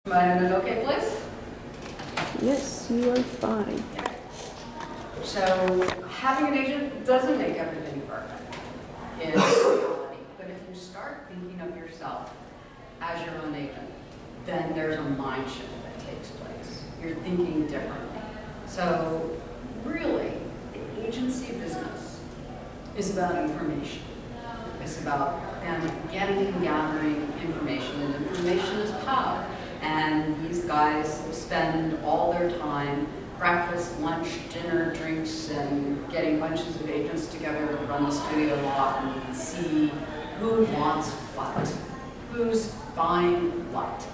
Am I in an okay place? Yes, you are fine. So having an agent doesn't make everything perfect in reality. But if you start thinking of yourself as your own agent, then there's a mind shift that takes place. You're thinking differently. So really, the agency business is about information. It's about them getting and gathering information, and information is power. And these guys spend all their time, breakfast, lunch, dinner, drinks, and getting bunches of agents together to run the studio lot and see who wants what, who's buying what.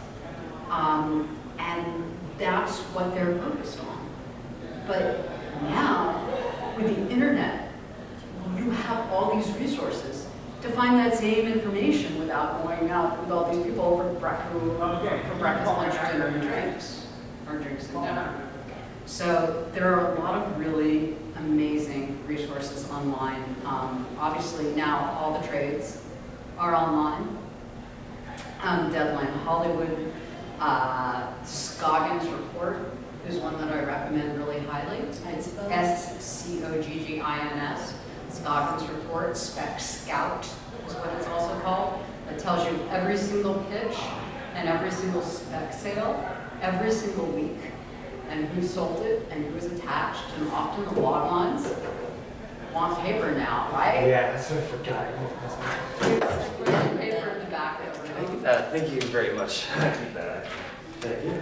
And that's what they're focused on. But now, with the internet, you have all these resources to find that same information without going out with all these people for breakfast, lunch, dinner, and drinks, or drinks and dinner. So there are a lot of really amazing resources online. Obviously now all the trades are online. Deadline Hollywood, Scoggins Report is one that I recommend really highly. It's Scoggins, Scoggins Report. Spec Scout is what it's also called. It tells you every single pitch and every single spec sale, every single week, and who sold it and who's attached, and often the log lines want paper now, right? Yeah, that's what I forgot. Paper in the back of everything. Thank you very much. Thank you.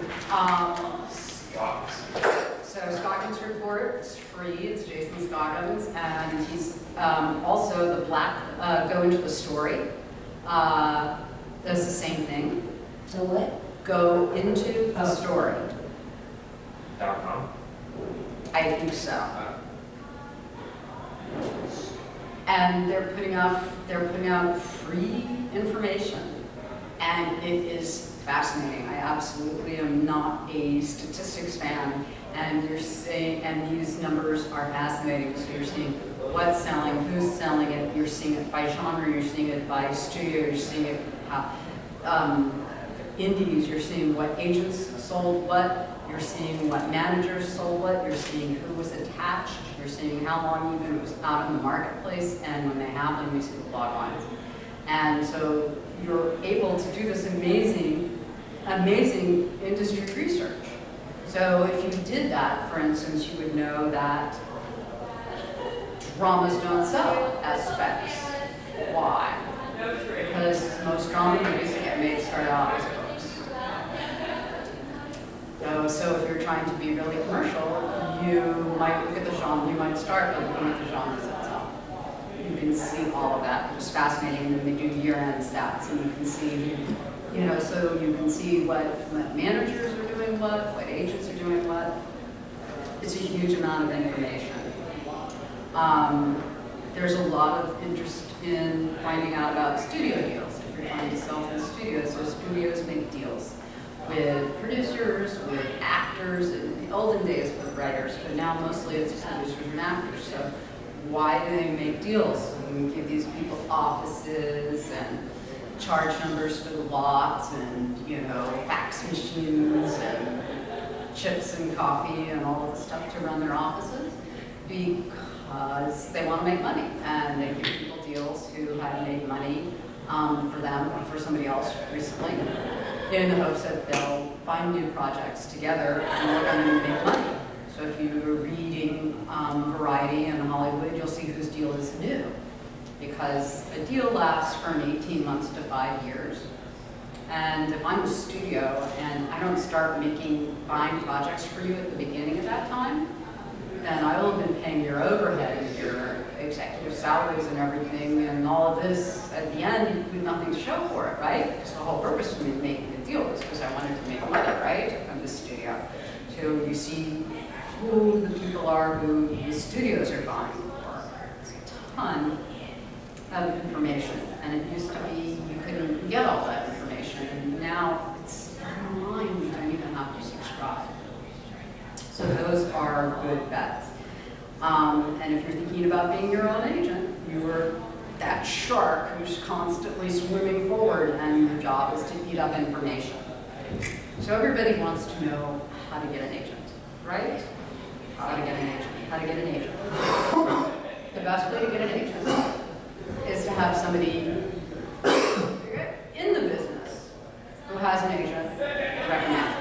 So Scoggins Report, it's free, it's Jason Scoggins, and he's also the Black Go Into the Story. Does the same thing. So what? Go Into the Story. .com. I think so. And they're putting out free information, and it is fascinating. I absolutely am not a statistics fan, and you're seeing, and these numbers are fascinating. So you're seeing what's selling, who's selling it. You're seeing it by genre. You're seeing it by studio. You're seeing it indies. You're seeing what agents sold what. You're seeing what managers sold what. You're seeing who was attached. You're seeing how long even it was out in the marketplace, and when they have them, you see the log lines. And so you're able to do this amazing industry research. So if you did that, for instance, you would know that dramas don't sell as specs. Why? Because most drama movies that get made start out as books. So if you're trying to be really commercial, you might look at the genre, you might start by looking at the genres that sell. You can see all of that. It's fascinating when they do year-end stats, and you can see, so you can see what managers are doing what agents are doing what. It's a huge amount of information. There's a lot of interest in finding out about studio deals. If you're trying to sell to studios, so studios make deals with producers, with actors, in the olden days with writers, but now mostly it's producers and actors. So why do they make deals? We give these people offices and charge numbers to the lots, and fax machines and chips and coffee and all of the stuff to run their offices, because they want to make money, and they give people deals who had made money for them or for somebody else recently, in the hopes that they'll find new projects together and work on them and make money. So if you're reading Variety and Hollywood, you'll see whose deal is new, because a deal lasts from 18 months to 5 years. And if I'm a studio and I don't start buying projects for you at the beginning of that time, then I will have been paying your overhead and your executive salaries and everything, and all of this. At the end, you have nothing to show for it, right? Because the whole purpose of me making the deal was because I wanted to make money, right, from the studio. So you see who the people are who the studios are buying for. It's a ton of information, and it used to be you couldn't get all that information, and now it's online. You don't even have to subscribe. So those are good bets. And if you're thinking about being your own agent, you're that shark who's constantly swimming forward, and your job is to eat up information. So everybody wants to know how to get an agent, right? How to get an agent, how to get an agent. The best way to get an agent is to have somebody in the business who has an agent recommend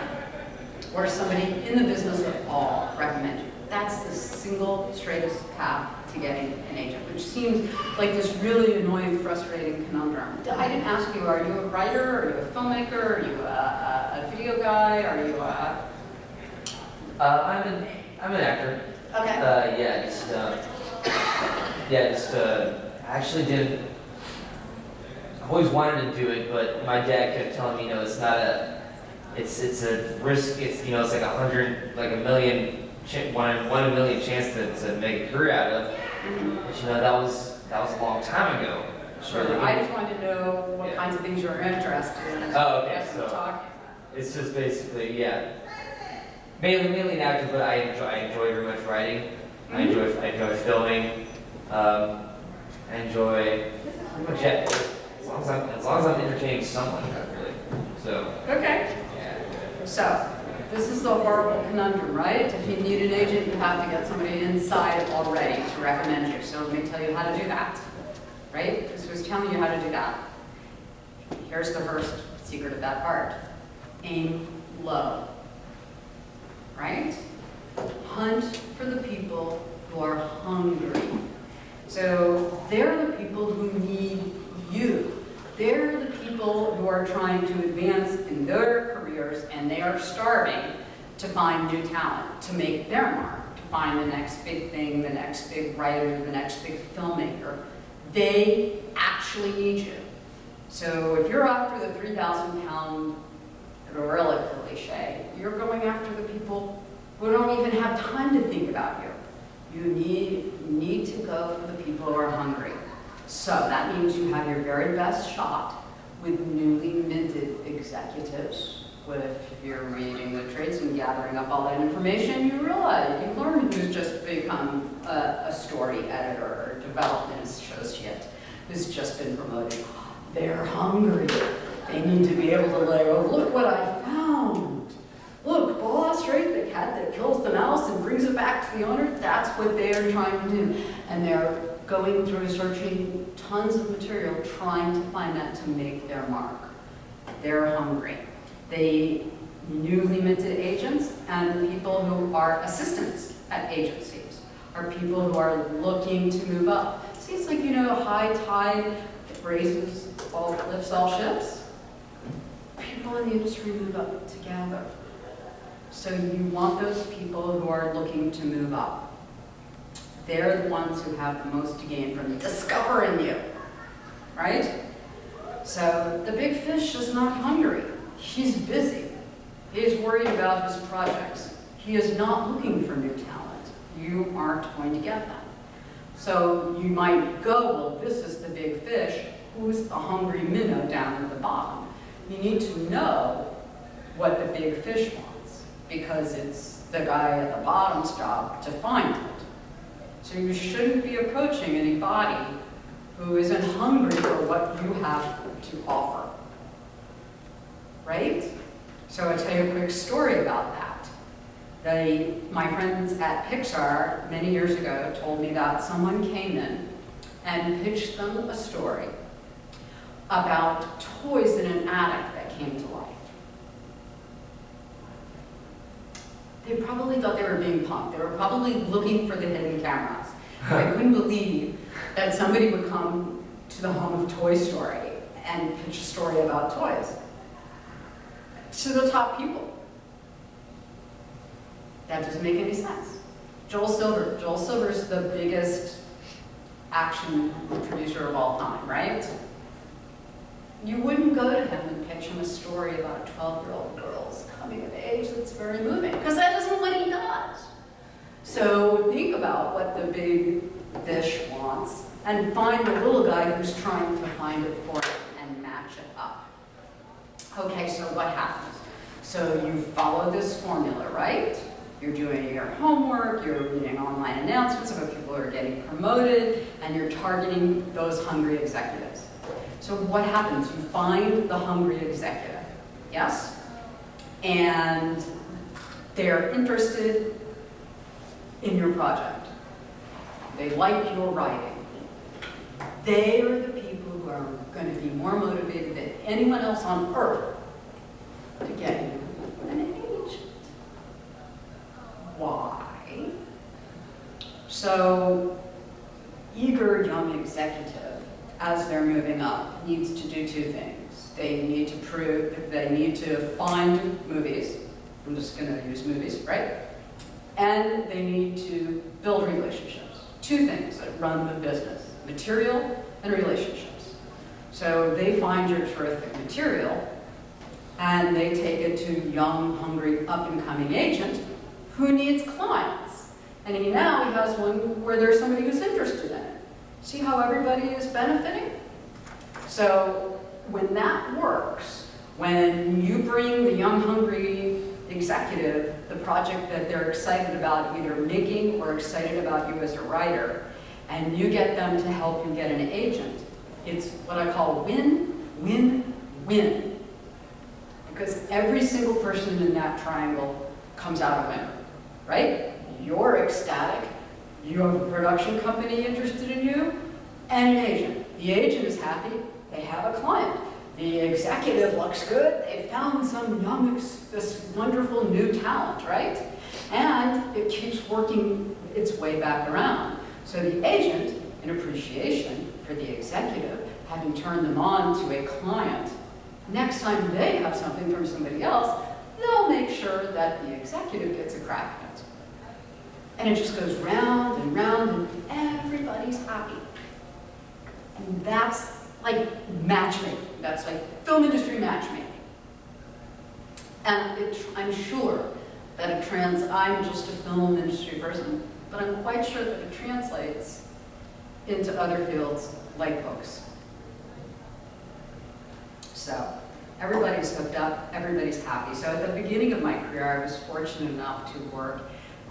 you, or somebody in the business at all recommend you. That's the single straightest path to getting an agent, which seems like this really annoying, frustrating conundrum. I didn't ask you, are you a writer, are you a filmmaker, are you a video guy, are you a... I'm an actor. Okay. I actually didn't. I've always wanted to do it, but my dad kept telling me, it's not a. It's a risk. It's it's like 100, like a million, one in a million chance to make a career out of. But that was a long time ago. Sure. I just wanted to know what kinds of things you're interested in. Oh, okay. As we talk. It's just basically, mainly an actor, but I enjoy very much writing. I enjoy filming. I enjoy pretty much as long as I'm entertaining someone, really. So. Okay. Yeah. So this is the horrible conundrum, right? If you need an agent, you have to get somebody inside already to recommend you. So let me tell you how to do that. Right? This was telling you how to do that. Here's the first secret of that part. Aim low. Right? Hunt for the people who are hungry. So they're the people who need you. They're the people who are trying to advance in their careers, and they are starving to find new talent, to make their mark, to find the next big thing, the next big writer, the next big filmmaker. They actually need you. So if you're after the 3,000-pound gorilla cliche, you're going after the people who don't even have time to think about you. You need to go for the people who are hungry. So that means you have your very best shot with newly minted executives. What if you're reading the trades and gathering up all that information, you realize, you learn who's just become a story editor or development associate who's just been promoted. They're hungry. They need to be able to oh, look what I found. Look, boss, right? The cat that kills the mouse and brings it back to the owner, that's what they are trying to do. And they're going through searching tons of material, trying to find that to make their mark. They're hungry. They newly minted agents and people who are assistants at agencies are people who are looking to move up. See, it's like, high tide lifts all ships. People in the industry move up together. So you want those people who are looking to move up. They're the ones who have the most to gain from discovering you, right? So the big fish is not hungry. He's busy. He's worried about his projects. He is not looking for new talent. You aren't going to get them. So you might go, well, this is the big fish. Who's the hungry minnow down at the bottom? You need to know what the big fish wants, because it's the guy at the bottom's job to find it. So you shouldn't be approaching anybody who isn't hungry for what you have to offer. Right? So I'll tell you a quick story about that. My friends at Pixar many years ago told me that someone came in and pitched them a story about toys in an attic that came to life. They probably thought they were being punked. They were probably looking for the hidden cameras. I couldn't believe that somebody would come to the home of Toy Story and pitch a story about toys to the top people. That doesn't make any sense. Joel Silver. Joel Silver's the biggest action producer of all time, right? You wouldn't go to him and pitch him a story about a 12-year-old girl's coming of age that's very moving, because that isn't what he does. So think about what the big fish wants and find the little guy who's trying to find it for it and match it up. Okay, so what happens? So you follow this formula, right? You're doing your homework, you're reading online announcements about people who are getting promoted, and you're targeting those hungry executives. So what happens? You find the hungry executive, yes? and they're interested in your project. They like your writing. They are the people who are going to be more motivated than anyone else on earth to get you an agent. Why? So, eager young executive, as they're moving up, needs to do two things. They need to find movies. I'm just going to use movies, right? And they need to build relationships. Two things that run the business: material and relationships. So they find your terrific material and they take it to young, hungry, up-and-coming agent who needs clients. And now he has one where there's somebody who's interested in it. See how everybody is benefiting? So when that works, when you bring the young, hungry executive the project that they're excited about either making or excited about you as a writer, and you get them to help you get an agent, it's what I call win, win, win. Because every single person in that triangle comes out a winner, right? You're ecstatic, you have a production company interested in you, and an agent. The agent is happy, they have a client. The executive looks good, they found some this wonderful new talent, right? And it keeps working its way back around. So the agent, in appreciation for the executive, having turned them on to a client, next time they have something from somebody else, they'll make sure that the executive gets a crack at it. And it just goes round and round, and everybody's happy. And that's like matchmaking. That's like film industry matchmaking. And I'm sure that I'm just a film industry person, but I'm quite sure that it translates into other fields like books. So everybody's hooked up, everybody's happy. So at the beginning of my career, I was fortunate enough to work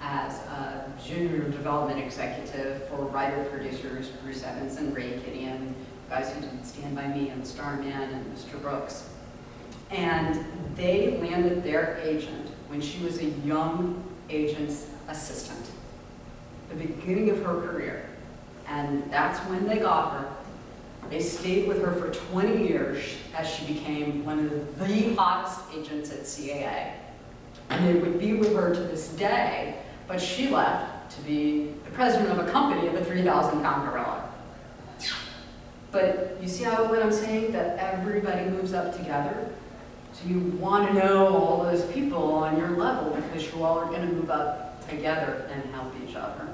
as a junior development executive for writer-producers Barri Evins and Ray Gideon, guys who did Stand By Me and Starman and Mr. Brooks. And they landed their agent when she was a young agent's assistant, the beginning of her career. And that's when they got her. They stayed with her for 20 years as she became one of the hottest agents at CAA. And they would be with her to this day, but she left to be the president of a company of a 3,000-pound gorilla. But you see what I'm saying? That everybody moves up together. So you want to know all those people on your level because you all are going to move up together and help each other.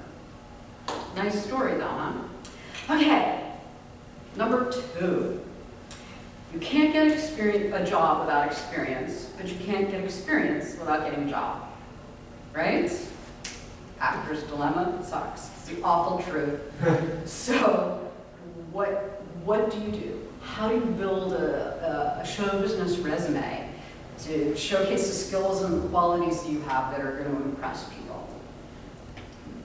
Nice story though, huh? Okay, number 2. You can't get a job without experience, but you can't get experience without getting a job. Right? Actor's dilemma sucks. It's the awful truth. So what do you do? How do you build a show business resume to showcase the skills and the qualities that you have that are going to impress people?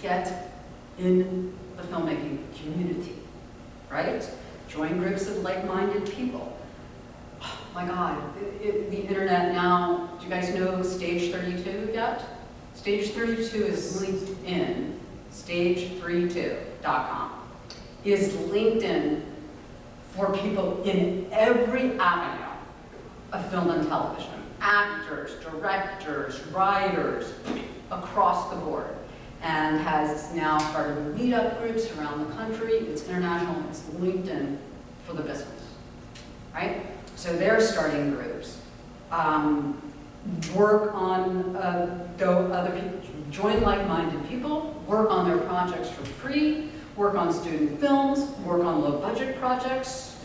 Get in the filmmaking community, right? Join groups of like-minded people. Oh my God, the internet now, do you guys know Stage 32 yet? Stage 32 is LinkedIn, stage32.com, is LinkedIn for people in every avenue of film and television. Actors, directors, writers, across the board. And has now started meetup groups around the country. It's international, it's LinkedIn for the business, right? So they're starting groups. Work on, other people, join like-minded people, work on their projects for free, work on student films, work on low-budget projects.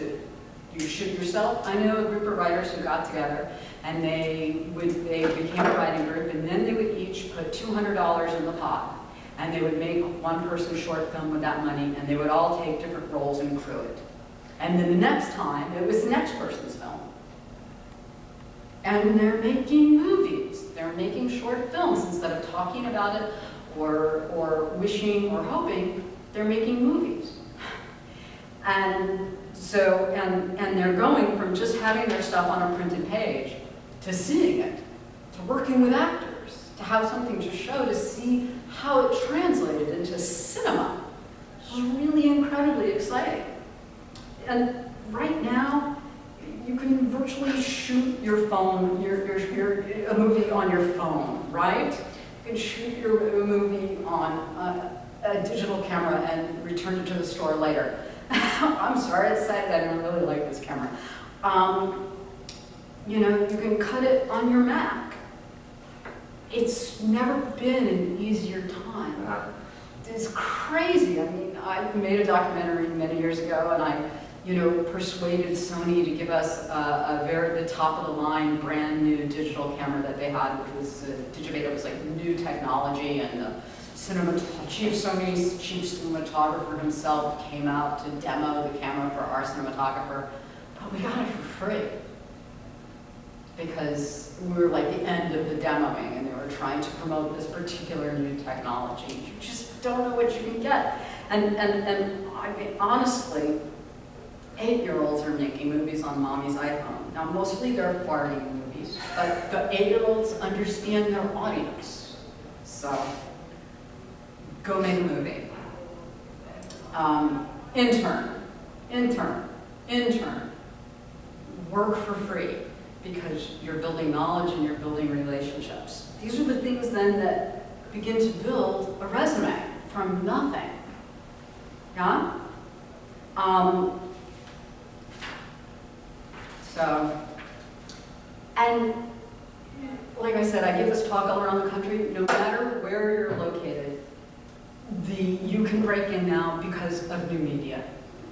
You shoot yourself. I know a group of writers who got together and they became a writing group, and then they would each put $200 in the pot. And they would make one person's short film with that money, and they would all take different roles and crew it. And then the next time, it was the next person's film. And they're making movies. They're making short films. Instead of talking about it or wishing or hoping, they're making movies. And so, and they're going from just having their stuff on a printed page to seeing it, to working with actors, to have something to show, to see how it translated into cinema. It was really incredibly exciting. And right now, you can virtually shoot your phone, a movie on your phone, right? You can shoot a movie on a digital camera and return it to the store later. I'm sorry, it's sad that I don't really like this camera. You know, you can cut it on your Mac. It's never been an easier time. It's crazy. I mean, I made a documentary many years ago, and I, you know, persuaded Sony to give us the top of the line, brand new digital camera that they had, which was Digivate. It was like new technology, and the Sony's chief cinematographer himself came out to demo the camera for our cinematographer, but we got it for free because we were like the end of the demoing, and they were trying to promote this particular new technology. You just don't know what you can get, and I mean, honestly, 8-year-olds are making movies on mommy's iPhone. Now, mostly they're farting movies, but the 8-year-olds understand their audience. So, go make a movie. Intern. Work for free, because you're building knowledge and you're building relationships. These are the things then that begin to build a resume from nothing. Yeah? So, and like I said, I give this talk all around the country. No matter where you're located, you can break in now because of new media.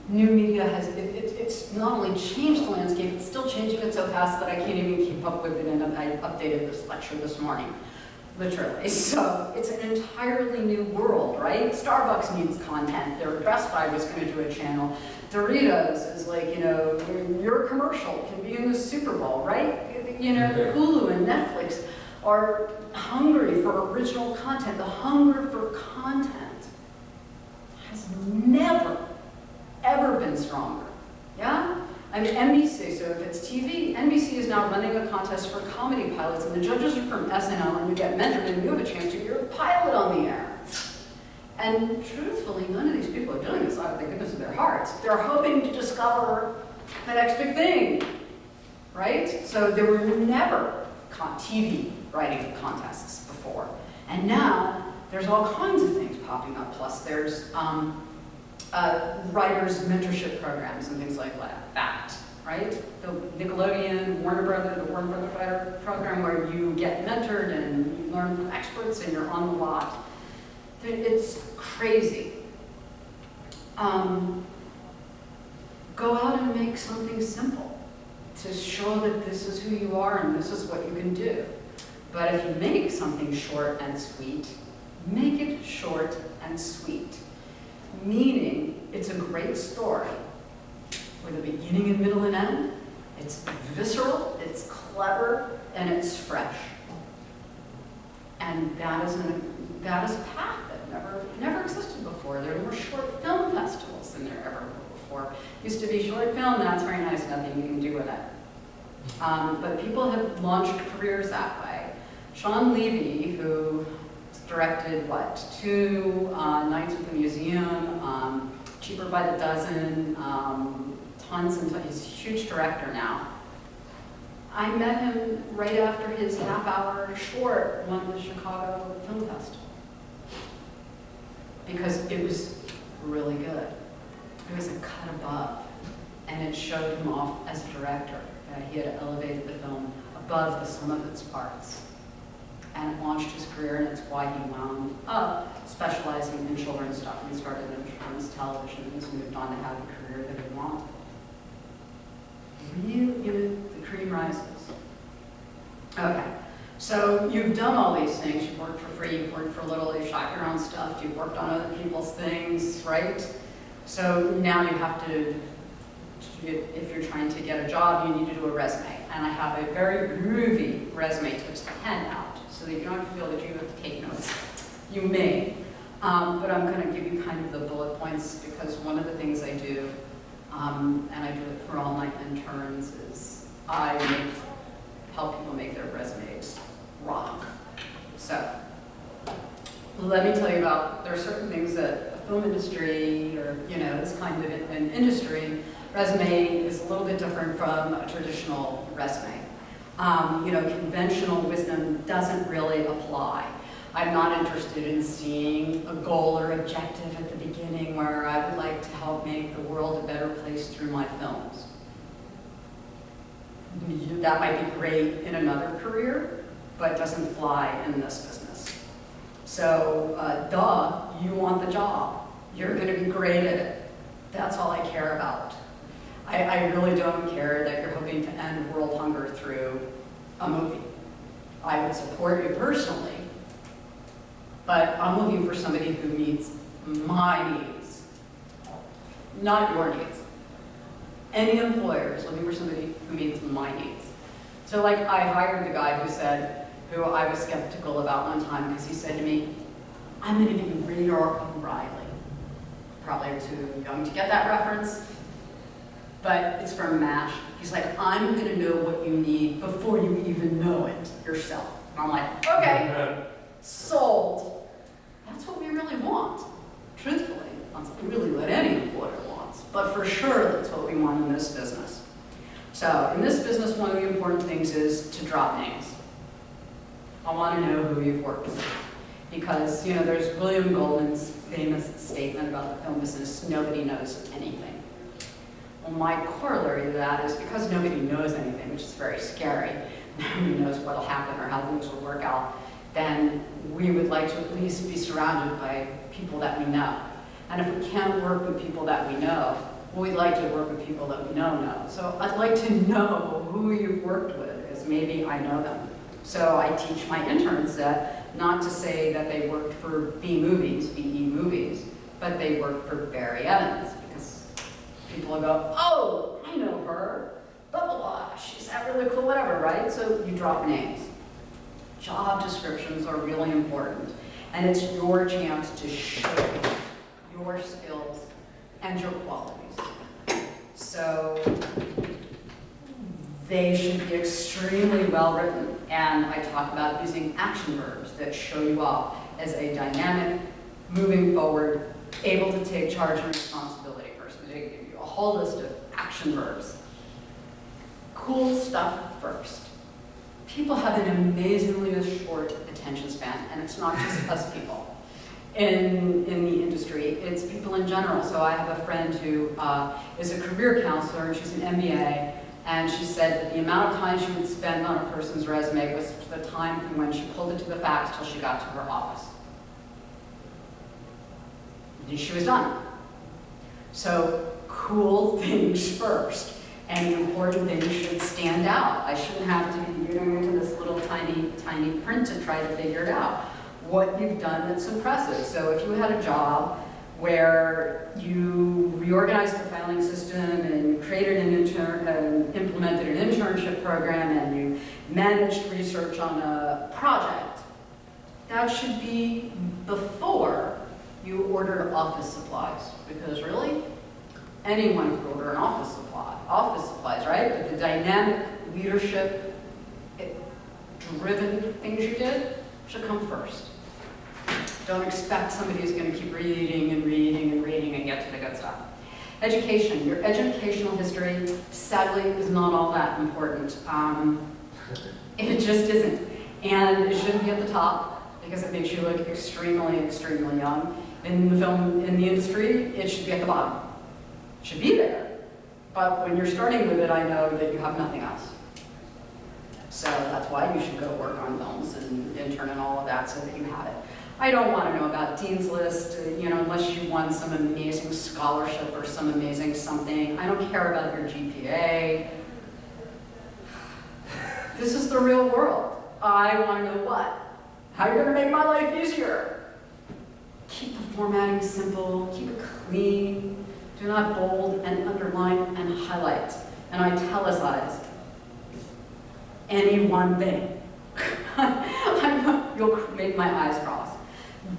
New media has, it's not only changed the landscape, it's still changing it so fast that I can't even keep up with it, and I updated this lecture this morning, literally. So it's an entirely new world, right? Starbucks needs content. Their Best Buy was going to do a channel. Doritos is like, you know, your commercial can be in the Super Bowl, right? You know, Hulu and Netflix are hungry for original content. The hunger for content has never, ever been stronger, yeah? I mean, NBC, so if it's TV, NBC is now running a contest for comedy pilots, and the judges are from SNL, and you get mentored, and you have a chance to get your pilot on the air. And truthfully, none of these people are doing this out of the goodness of their hearts. They're hoping to discover the next big thing, right? So there were never TV writing contests before. And now, there's all kinds of things popping up. Plus, there's writers' mentorship programs and things like that, right? The Nickelodeon, the Warner Brothers writer program, where you get mentored and you learn from experts and you're on the lot. It's crazy. Go out and make something simple to show that this is who you are and this is what you can do. But if you make something short and sweet, make it short and sweet. Meaning, it's a great story with a beginning and middle and end. It's visceral, it's clever, and it's fresh. And that is a path that never existed before. There were short film festivals than there ever were before. Used to be short film, that's very nice, nothing you can do with it. But people have launched careers that way. Sean Levy, who directed, 2 nights at the museum, Cheaper by the Dozen, tons and tons. He's a huge director now. I met him right after his half-hour short won the Chicago Film Festival, because it was really good. It was a cut above, and it showed him off as a director, that he had elevated the film above the sum of its parts. And it launched his career, and it's why he wound up specializing in children's stuff. He started in children's television, and he's moved on to have the career that he wanted. The cream rises. Okay, so you've done all these things. You've worked for free, you've worked for little, you've shot your own stuff, you've worked on other people's things, right? So now you have to, if you're trying to get a job, you need to do a resume. And I have a very groovy resume tips to hand out, so that you don't have to feel that you have to take notes. You may, but I'm going to give you kind of the bullet points, because one of the things I do, and I do it for all my interns, is I help people make their resumes let me tell you about, there are certain things that a film industry or, this kind of an industry, resume is a little bit different from a traditional resume. Conventional wisdom doesn't really apply. I'm not interested in seeing a goal or objective at the beginning where I would like to help make the world a better place through my films. That might be great in another career, but doesn't fly in this business. So, you want the job. You're gonna be great at it. That's all I care about. I really don't care that you're hoping to end world hunger through a movie. I would support you personally, but I'm looking for somebody who meets my needs, not your needs. Any employer is looking for somebody who meets my needs. So like I hired the guy who I was skeptical about one time because he said to me, I'm gonna be Radar O'Reilly. Probably too young to get that reference, but it's from MASH. He's like, I'm gonna know what you need before you even know it yourself. And I'm like, okay, sold. That's what we really want, truthfully. That's really what any employer wants, but for sure that's what we want in this business. So in this business, one of the important things is to drop names. I want to know who you've worked with. Because, there's William Goldman's famous statement about the film business, nobody knows anything. Well, my corollary to that is because nobody knows anything, which is very scary, nobody knows what'll happen or how things will work out, then we would like to at least be surrounded by people that we know. And if we can't work with people that we know, well, we'd like to work with people that we know. So I'd like to know who you've worked with, because maybe I know them. So I teach my interns that not to say that they worked for B movies, BE movies, but they worked for Barri Evins, because people will go, oh, I know her, blah, blah, blah, she's that really cool, whatever, right? So you drop names. Job descriptions are really important, and it's your chance to show your skills and your qualities. So they should be extremely well written, and I talk about using action verbs that show you off as a dynamic, moving forward, able to take charge and responsibility person. They give you a whole list of action verbs. Cool stuff first. People have an amazingly short attention span, and it's not just us people in the industry, it's people in general. So I have a friend who is a career counselor, and she's an MBA, and she said that the amount of time she would spend on a person's resume was the time from when she pulled it to the fax till she got to her office. And she was done. So cool things first. And the important things should stand out. I shouldn't have to be getting into this little tiny, tiny print to try to figure it out. What you've done that's impressive. So if you had a job where you reorganized the filing system and created implemented an internship program and you managed research on a project, that should be before you ordered office supplies. Because really, anyone could order an office supplies, right? But the dynamic leadership driven things you did should come first. Don't expect somebody who's going to keep reading and reading and reading and get to the good stuff. Education. Your educational history, sadly, is not all that important. It just isn't. And it shouldn't be at the top because it makes you look extremely, extremely young. In the film, in the industry, it should be at the bottom. It should be there. But when you're starting with it, I know that you have nothing else. So that's why you should go work on films and intern and all of that so that you have it. I don't want to know about Dean's List, unless you won some amazing scholarship or some amazing something. I don't care about your GPA. This is the real world. I want to know what? How you're going to make my life easier. Keep the formatting simple, keep it clean. Do not bold and underline and highlight and italicize any one thing. You'll make my eyes cross.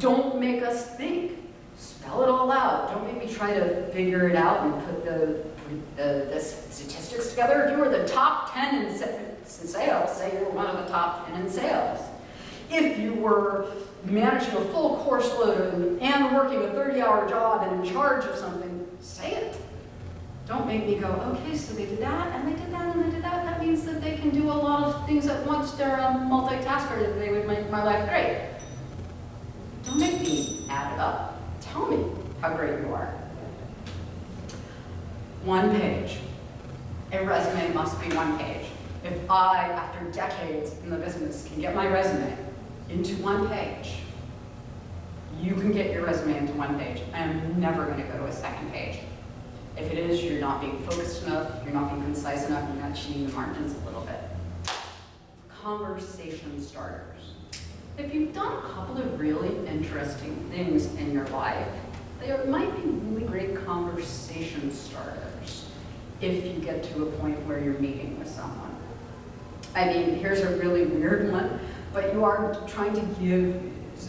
Don't make us think. Spell it all out. Don't make me try to figure it out and put the statistics together. If you were the top 10 in sales, say you're one of the top 10 in sales. If you were managing a full course load and working a 30-hour job and in charge of something, say it. Don't make me go, okay, so they did that, and they did that, and they did that. That means that they can do a lot of things at once. They're a multitasker, that they would make my life great. Don't make me add it up. Tell me how great you are. 1 page. A resume must be 1 page. If I, after decades in the business, can get my resume into 1 page, you can get your resume into 1 page. I am never going to go to a 2nd page. If it is, you're not being focused enough, you're not being concise enough, you're not cheating the margins a little bit. Conversation starters. If you've done a couple of really interesting things in your life, there might be really great conversation starters if you get to a point where you're meeting with someone. I mean, here's a really weird one, but you are trying to give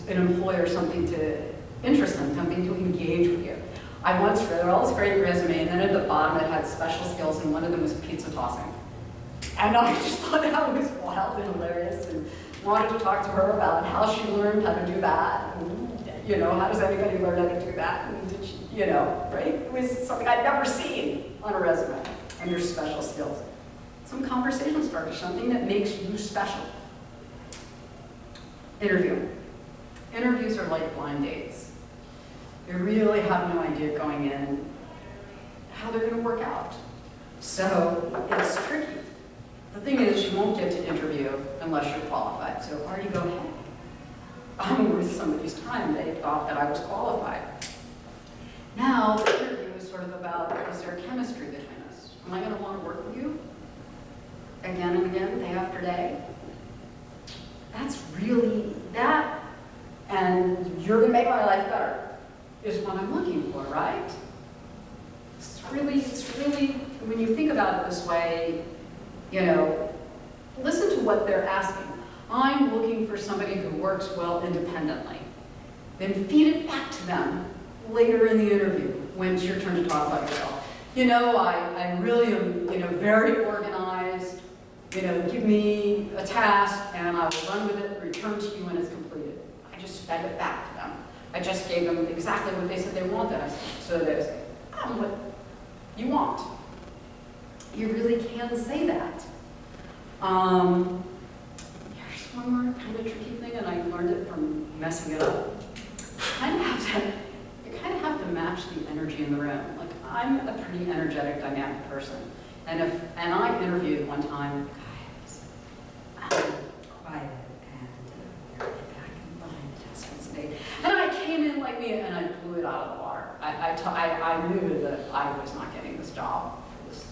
an employer something to interest them, something to engage with you. I once read all this great resume, and then at the bottom it had special skills, and one of them was pizza tossing. And I just thought that was wild and hilarious, and wanted to talk to her about how she learned how to do that, and, you know, how does anybody learn how to do that, and did she, you know, right? It was something I'd never seen on a resume under special skills. Some conversation starter, something that makes you special. Interview. Interviews are like blind dates. You really have no idea going in how they're going to work out. So it's tricky. The thing is, you won't get to interview unless you're qualified. So already go, hey, I'm worth somebody's time. They thought that I was qualified. Now, the interview is sort of about, is there chemistry between us? Am I going to want to work with you again and again, day after day? That's really that, and you're going to make my life better, is what I'm looking for, right? It's really, when you think about it this way, you know, listen to what they're asking. I'm looking for somebody who works well independently. Then feed it back to them later in the interview when it's your turn to talk about yourself. You know, I really am, you know, very organized. You know, give me a task and I will run with it, return to you when it's completed. I just fed it back to them. I just gave them exactly what they said they wanted. So they say, I'm what you want. You really can say that. Here's one more kind of tricky thing, and I learned it from messing it up. You kind of have to match the energy in the room. Like, I'm a pretty energetic, dynamic person. And I interviewed one time, guys, quiet and back and behind the desk once a day. And I came in like me, and I blew it out of the water. I knew that I was not getting this job for this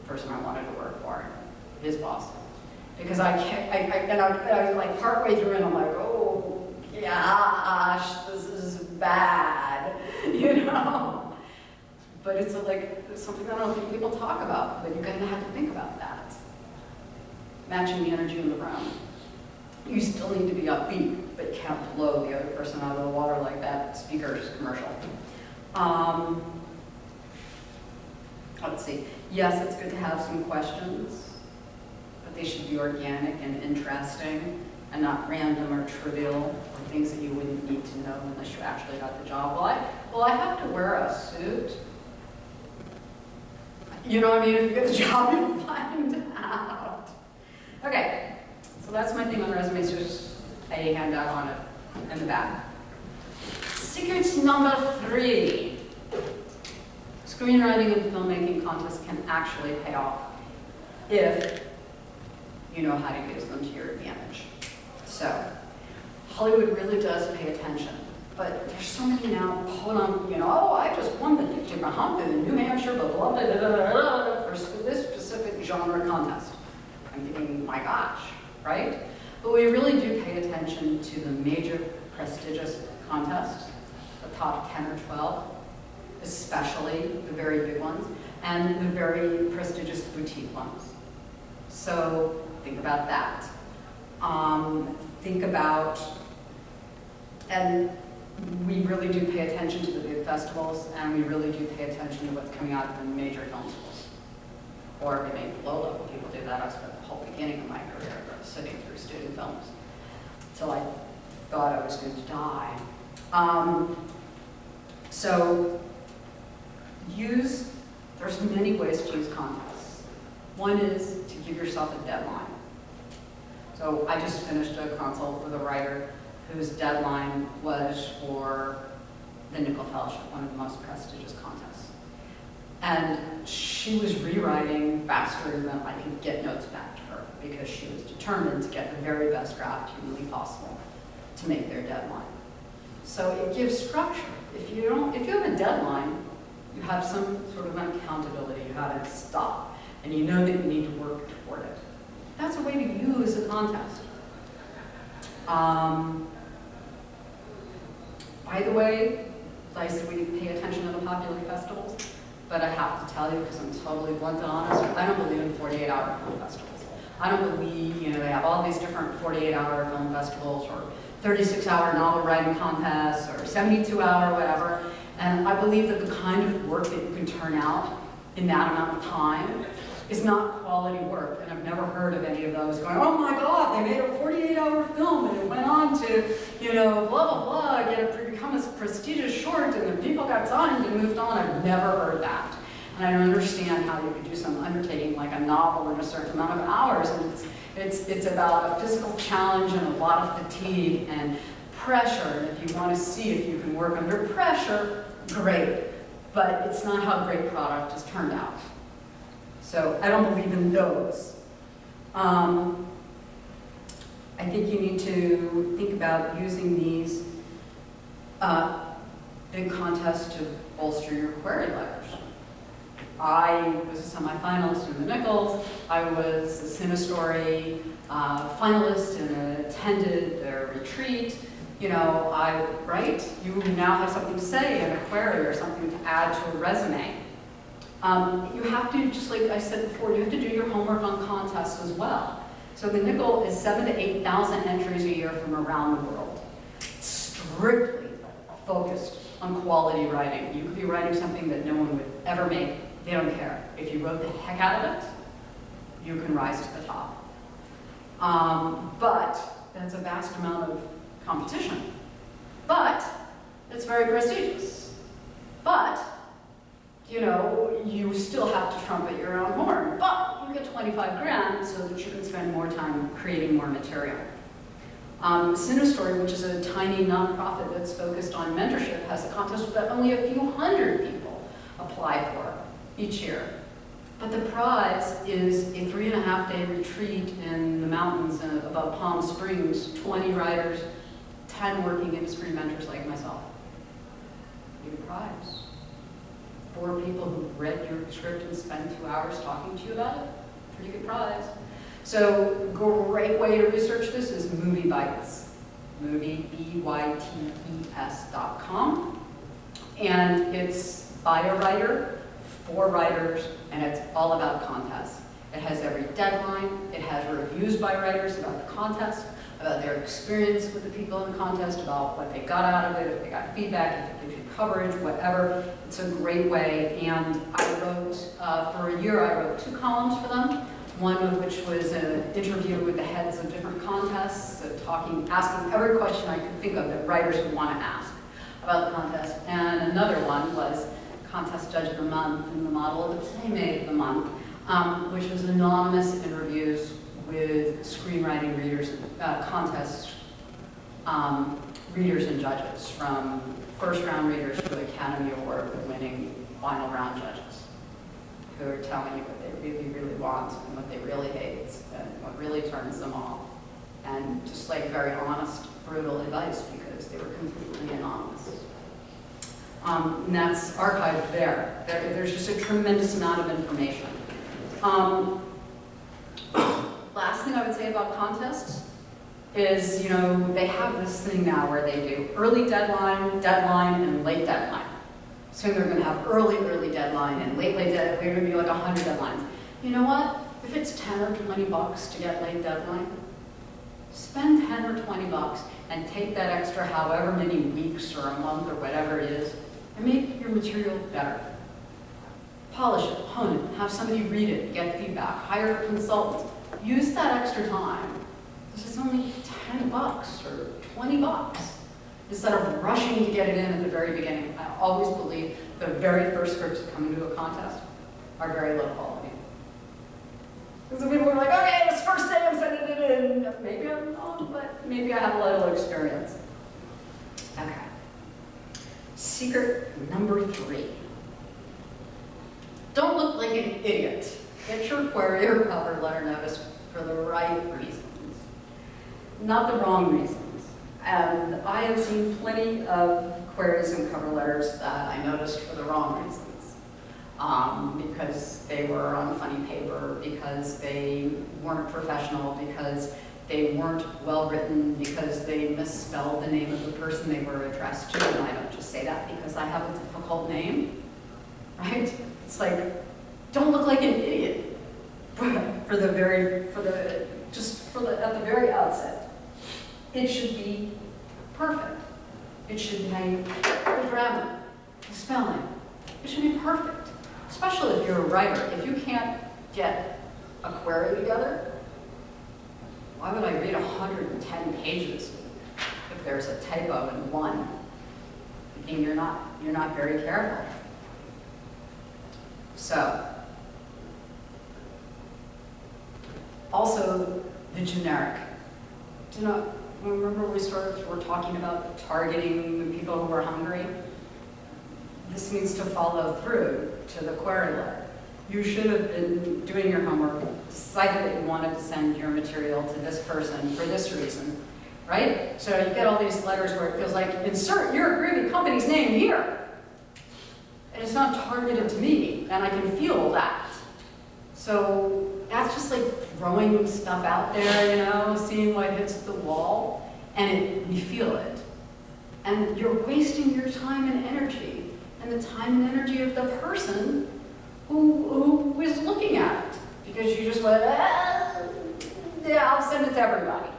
person I wanted to work for, his boss. Because I was like partway through, and I'm like, oh gosh, this is bad, you know. But it's something I don't think people talk about, but you're going to have to think about that. Matching the energy in the room. You still need to be upbeat, but can't blow the other person out of the water like that speaker's commercial. Let's see. Yes, it's good to have some questions, but they should be organic and interesting and not random or trivial or things that you wouldn't need to know unless you actually got the job. Well, I have to wear a suit. You know what I mean? If you get the job, you'll find out. Okay, so that's my thing on resumes. There's a handout on it in the back. Secrets number 3. Screenwriting and filmmaking contests can actually pay off if you know how to use them to your advantage. So, Hollywood really does pay attention. But there's so many now put on, you know, oh, I just won the Dick Hunt in New Hampshire, blah, blah, blah, blah, blah, blah, for this specific genre contest. I'm thinking, my gosh, right? But we really do pay attention to the major prestigious contests, the top 10 or 12, especially the very big ones, and the very prestigious boutique ones. So think about that. Think about, and we really do pay attention to the big festivals, and we really do pay attention to what's coming out of the major film schools. Or maybe low-level people do that. I spent the whole beginning of my career sitting through student films. till I thought I was going to die. So there's many ways to use contests. One is to give yourself a deadline. So I just finished a consult with a writer whose deadline was for the Nickel Fellowship, one of the most prestigious contests. And she was rewriting faster than I could get notes back to her because she was determined to get the very best draft humanly possible to make their deadline. So it gives structure. If you have a deadline, you have some sort of accountability. You have to stop, and you know that you need to work toward it. That's a way to use a contest. By the way, I said we pay attention to the popular festivals, but I have to tell you, because I'm totally blunt and honest, I don't believe in 48-hour film festivals. I don't believe, they have all these different 48-hour film festivals or 36-hour novel writing contests or 72-hour whatever. And I believe that the kind of work that you can turn out in that amount of time is not quality work. And I've never heard of any of those going, oh my God, they made a 48-hour film and it went on to, blah, blah, blah, become a prestigious short and the people got signed and moved on. I've never heard that. And I don't understand how you could do some undertaking like a novel in a certain amount of hours. And it's about a physical challenge and a lot of fatigue and pressure. And if you want to see if you can work under pressure, great. But it's not how a great product has turned out. So I don't believe in those. I think you need to think about using these big contests to bolster your query letters. I was a semi-finalist in the Nichols. I was a Cinestory finalist and attended their retreat. You now have something to say in a query or something to add to a resume. You have to, just like I said before, you have to do your homework on contests as well. So the Nickel is 7,000 to 8,000 entries a year from around the world. It's strictly focused on quality writing. You could be writing something that no one would ever make. They don't care. If you wrote the heck out of it, you can rise to the top. But that's a vast amount of competition. But it's very prestigious. But you still have to trumpet your own horn, but you get 25 grand so that you can spend more time creating more material. Cinestory, which is a tiny nonprofit that's focused on mentorship, has a contest that only a few hundred people apply for each year. But the prize is a 3.5-day retreat in the mountains above Palm Springs, 20 writers, 10 working industry mentors like myself. Big prize. 4 people who've read your script and spent 2 hours talking to you about it. Pretty good prize. So, great way to research this is Movie Bites. Movie, BYTES.com. And it's by a writer, for writers, and it's all about contests. It has every deadline. It has reviews by writers about the contest, about their experience with the people in the contest, about what they got out of it, if they got feedback, if it gives you coverage, whatever. It's a great way. And I wrote, for a year, I wrote 2 columns for them. One of which was an interview with the heads of different contests, asking every question I could think of that writers would want to ask about the contest. And another one was Contest Judge of the Month and the model of the Playmate of the Month, which was anonymous interviews with screenwriting readers, contest readers and judges, from first-round readers to Academy Award-winning final round judges, who are telling you what they really, really want and what they really hate and what really turns them off. And just like very honest, brutal advice because they were completely anonymous. And that's archived there. There's just a tremendous amount of information. Last thing I would say about contests is, they have this thing now where they do early deadline, and late deadline. So they're going to have early deadline and late deadline. They're going to be like 100 deadlines. You know what? If it's 10 or 20 bucks to get late deadline, spend 10 or 20 bucks and take that extra however many weeks or a month or whatever it is and make your material better. Polish it, hone it, have somebody read it, get feedback, hire a consultant. Use that extra time. This is only $10 or $20 instead of rushing to get it in at the very beginning. I always believe the very first scripts that come into a contest are very low quality. Because the people are like, okay, this first day I'm sending it in. Maybe I'm wrong, but maybe I have a little experience. Okay. Secret number 3. Don't look like an idiot. Get your query or cover letter notice for the right reasons, not the wrong reasons. And I have seen plenty of queries and cover letters that I noticed for the wrong reasons. Because they were on funny paper, because they weren't professional, because they weren't well written, because they misspelled the name of the person they were addressed to. And I don't just say that because I have a difficult name, right? It's like, don't look like an idiot at the very outset. It should be perfect. It should be the grammar, the spelling. It should be perfect, especially if you're a writer. If you can't get a query together, why would I read 110 pages if there's a typo in one? Thinking you're not very careful. So, also the generic. Remember we're talking about targeting the people who are hungry? This needs to follow through to the query letter. You should have been doing your homework, decided that you wanted to send your material to this person for this reason, right? So you get all these letters where it feels like, insert your aggrieved company's name here. And it's not targeted to me, and I can feel that. So that's just like throwing stuff out there, seeing what hits the wall, and you feel it. And you're wasting your time and energy, and the time and energy of the person who is looking at it. Because you just went, yeah, I'll send it to everybody.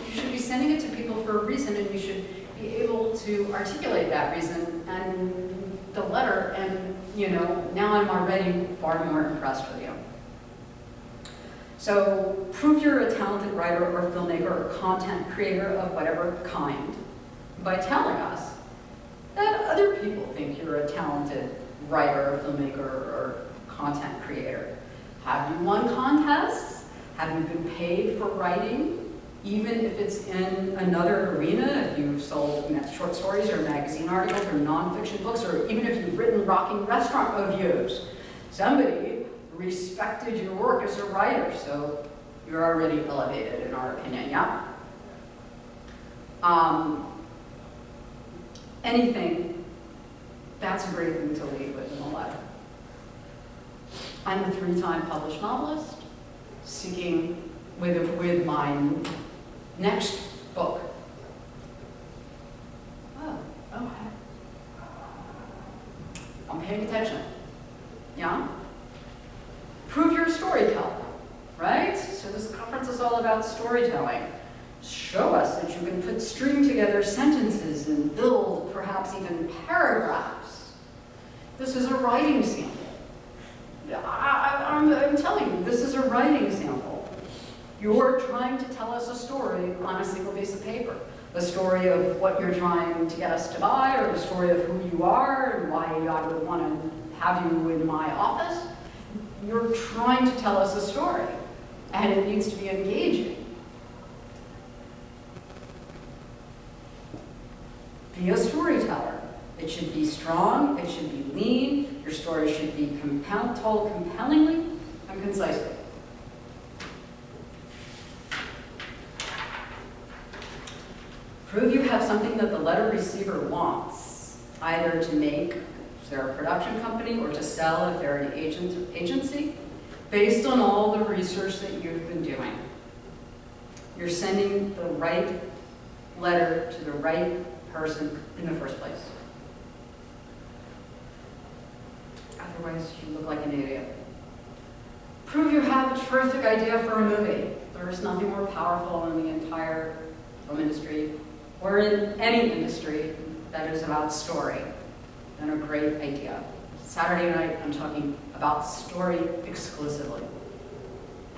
You should be sending it to people for a reason, and you should be able to articulate that reason and the letter, and now I'm already far more impressed with you. So prove you're a talented writer or filmmaker or content creator of whatever kind by telling us that other people think you're a talented writer or filmmaker or content creator. Have you won contests? Have you been paid for writing? Even if it's in another arena, if you've sold short stories or magazine articles or nonfiction books, or even if you've written rocking restaurant reviews, somebody respected your work as a writer, so you're already elevated in our opinion, yeah? Anything, that's a great thing to lead with in a letter. I'm a 3-time published novelist, seeking with my next book. Oh, okay. I'm paying attention. Yeah? Prove you're a storyteller, right? So this conference is all about storytelling. Show us that you can string together sentences and build perhaps even paragraphs. This is a writing sample. I'm telling you, this is a writing sample. You're trying to tell us a story on a single piece of paper. The story of what you're trying to get us to buy, or the story of who you are and why I would want to have you in my office. You're trying to tell us a story, and it needs to be engaging. Be a storyteller. It should be strong, it should be lean, your story should be told compellingly and concisely. Prove you have something that the letter receiver wants, either to make if they're a production company or to sell if they're an agency, based on all the research that you've been doing. You're sending the right letter to the right person in the first place. Otherwise, you look like an idiot. Prove you have a terrific idea for a movie. There is nothing more powerful in the entire film industry, or in any industry that is about story, than a great idea. Saturday night, I'm talking about story exclusively.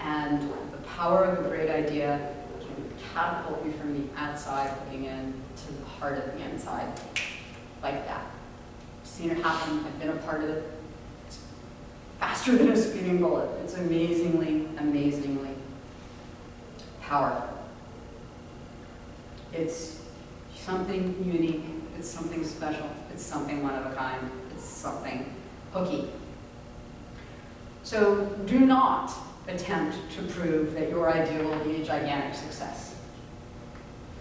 And the power of a great idea can it would catapult me from the outside looking in to the heart of the inside, like that. I've seen it happen, I've been a part of it. It's faster than a speeding bullet. It's amazingly, amazingly powerful. It's something unique, it's something special, it's something one of a kind, it's something hooky. So do not attempt to prove that your idea will be a gigantic success.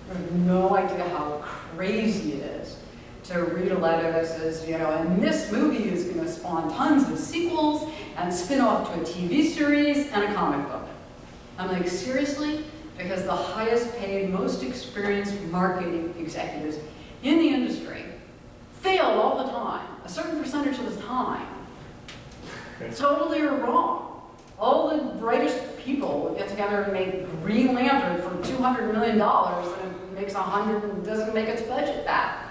You have no idea how crazy it is to read a letter that says, you know, and this movie is going to spawn tons of sequels and spin off to a TV series and a comic book. I'm like, seriously? Because the highest paid, most experienced marketing executives in the industry fail all the time, a certain percentage of the time. Totally are wrong. All the brightest people will get together and make Green Lantern for $200 million and it makes 100 and doesn't make its budget back.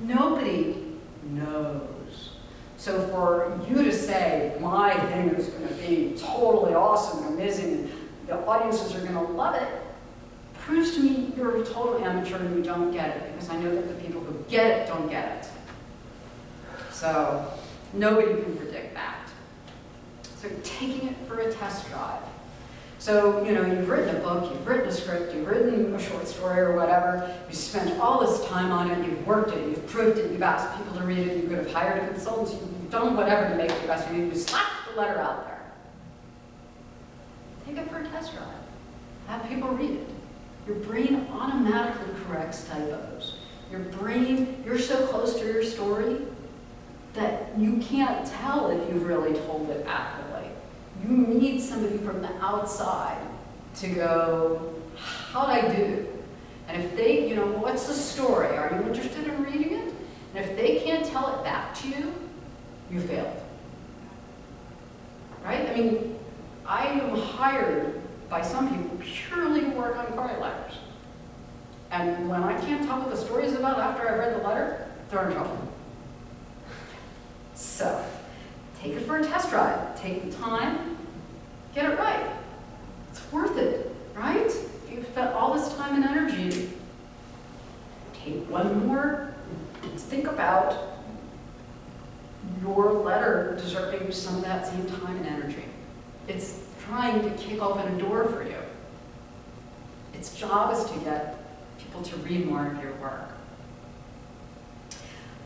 Nobody knows. So for you to say, my thing is going to be totally awesome and amazing, and the audiences are going to love it, proves to me you're a total amateur and you don't get it, because I know that the people who get it don't get it. So nobody can predict that. So taking it for a test drive. So, you know, you've written a book, you've written a script, you've written a short story or whatever, you spent all this time on it, you've worked it, you've proved it, you've asked people to read it, you could have hired a consultant, you've done whatever to make it the best, you slap the letter out there. Take it for a test drive. Have people read it. Your brain automatically corrects typos. Your brain, you're so close to your story that you can't tell if you've really told it accurately. You need somebody from the outside to go, how'd I do? And if they, you know, what's the story? Are you interested in reading it? And if they can't tell it back to you, you failed. Right? I mean, I am hired by some people purely to work on query letters. And when I can't tell what the story is about after I've read the letter, they're in trouble. So, take it for a test drive. Take the time, get it right. It's worth it, right? If you've spent all this time and energy, take one more. Think about your letter deserving some of that same time and energy. It's trying to kick open a door for you. Its job is to get people to read more of your work.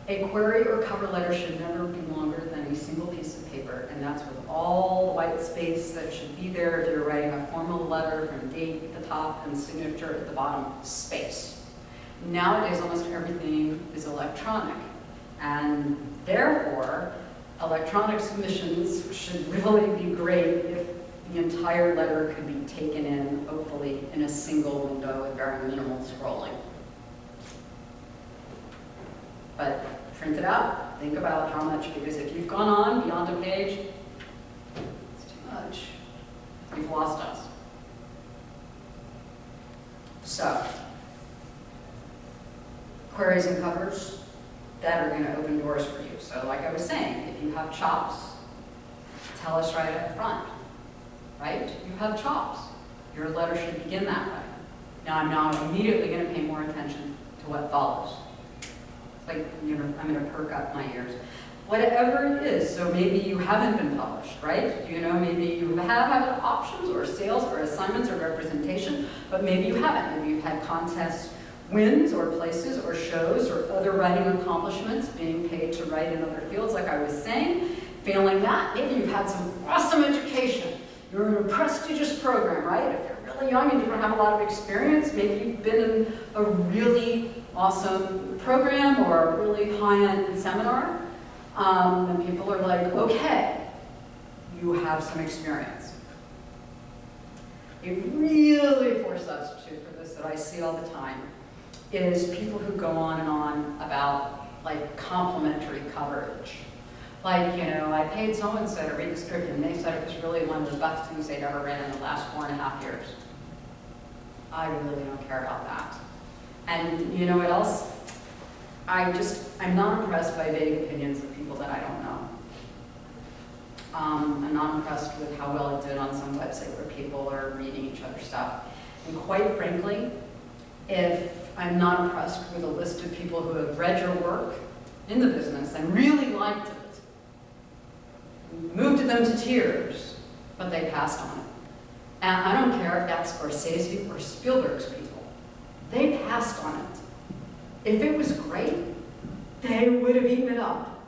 A query or cover letter should never be longer than a single piece of paper, and that's with all the white space that should be there if you're writing a formal letter from date at the top and signature at the bottom, space. Nowadays, almost everything is electronic, and therefore, electronic submissions should really be great if the entire letter could be taken in, hopefully, in a single window with very minimal scrolling. But print it out. Think about how much, because if you've gone on beyond a page, it's too much. You've lost us. So, queries and covers that are going to open doors for you. So like I was saying, if you have chops, tell us right up front, right? You have chops. Your letter should begin that way. Now I'm not immediately going to pay more attention to what follows. Like, you know, I'm going to perk up my ears. Whatever it is, so maybe you haven't been published, right? You know, maybe you have had options or sales or assignments or representation, but maybe you haven't. Maybe you've had contest wins or places or shows or other writing accomplishments, being paid to write in other fields, like I was saying. Failing that, maybe you've had some awesome education. You're in a prestigious program, right? If you're really young and you don't have a lot of experience, maybe you've been in a really awesome program or a really high-end seminar, and people are like, okay, you have some experience. A really poor substitute for this that I see all the time is people who go on and on about like complimentary coverage. Like, you know, I paid so-and-so to read the script and they said it was really one of the best things they'd ever read in the last 4.5 years. I really don't care about that. And you know what else? I'm not impressed by vague opinions of people that I don't know. I'm not impressed with how well it did on some website where people are reading each other's stuff. And quite frankly, if I'm not impressed with a list of people who have read your work in the business and really liked it, moved them to tears, but they passed on it. And I don't care if that's Scorsese or Spielberg's people. They passed on it. If it was great, they would have eaten it up.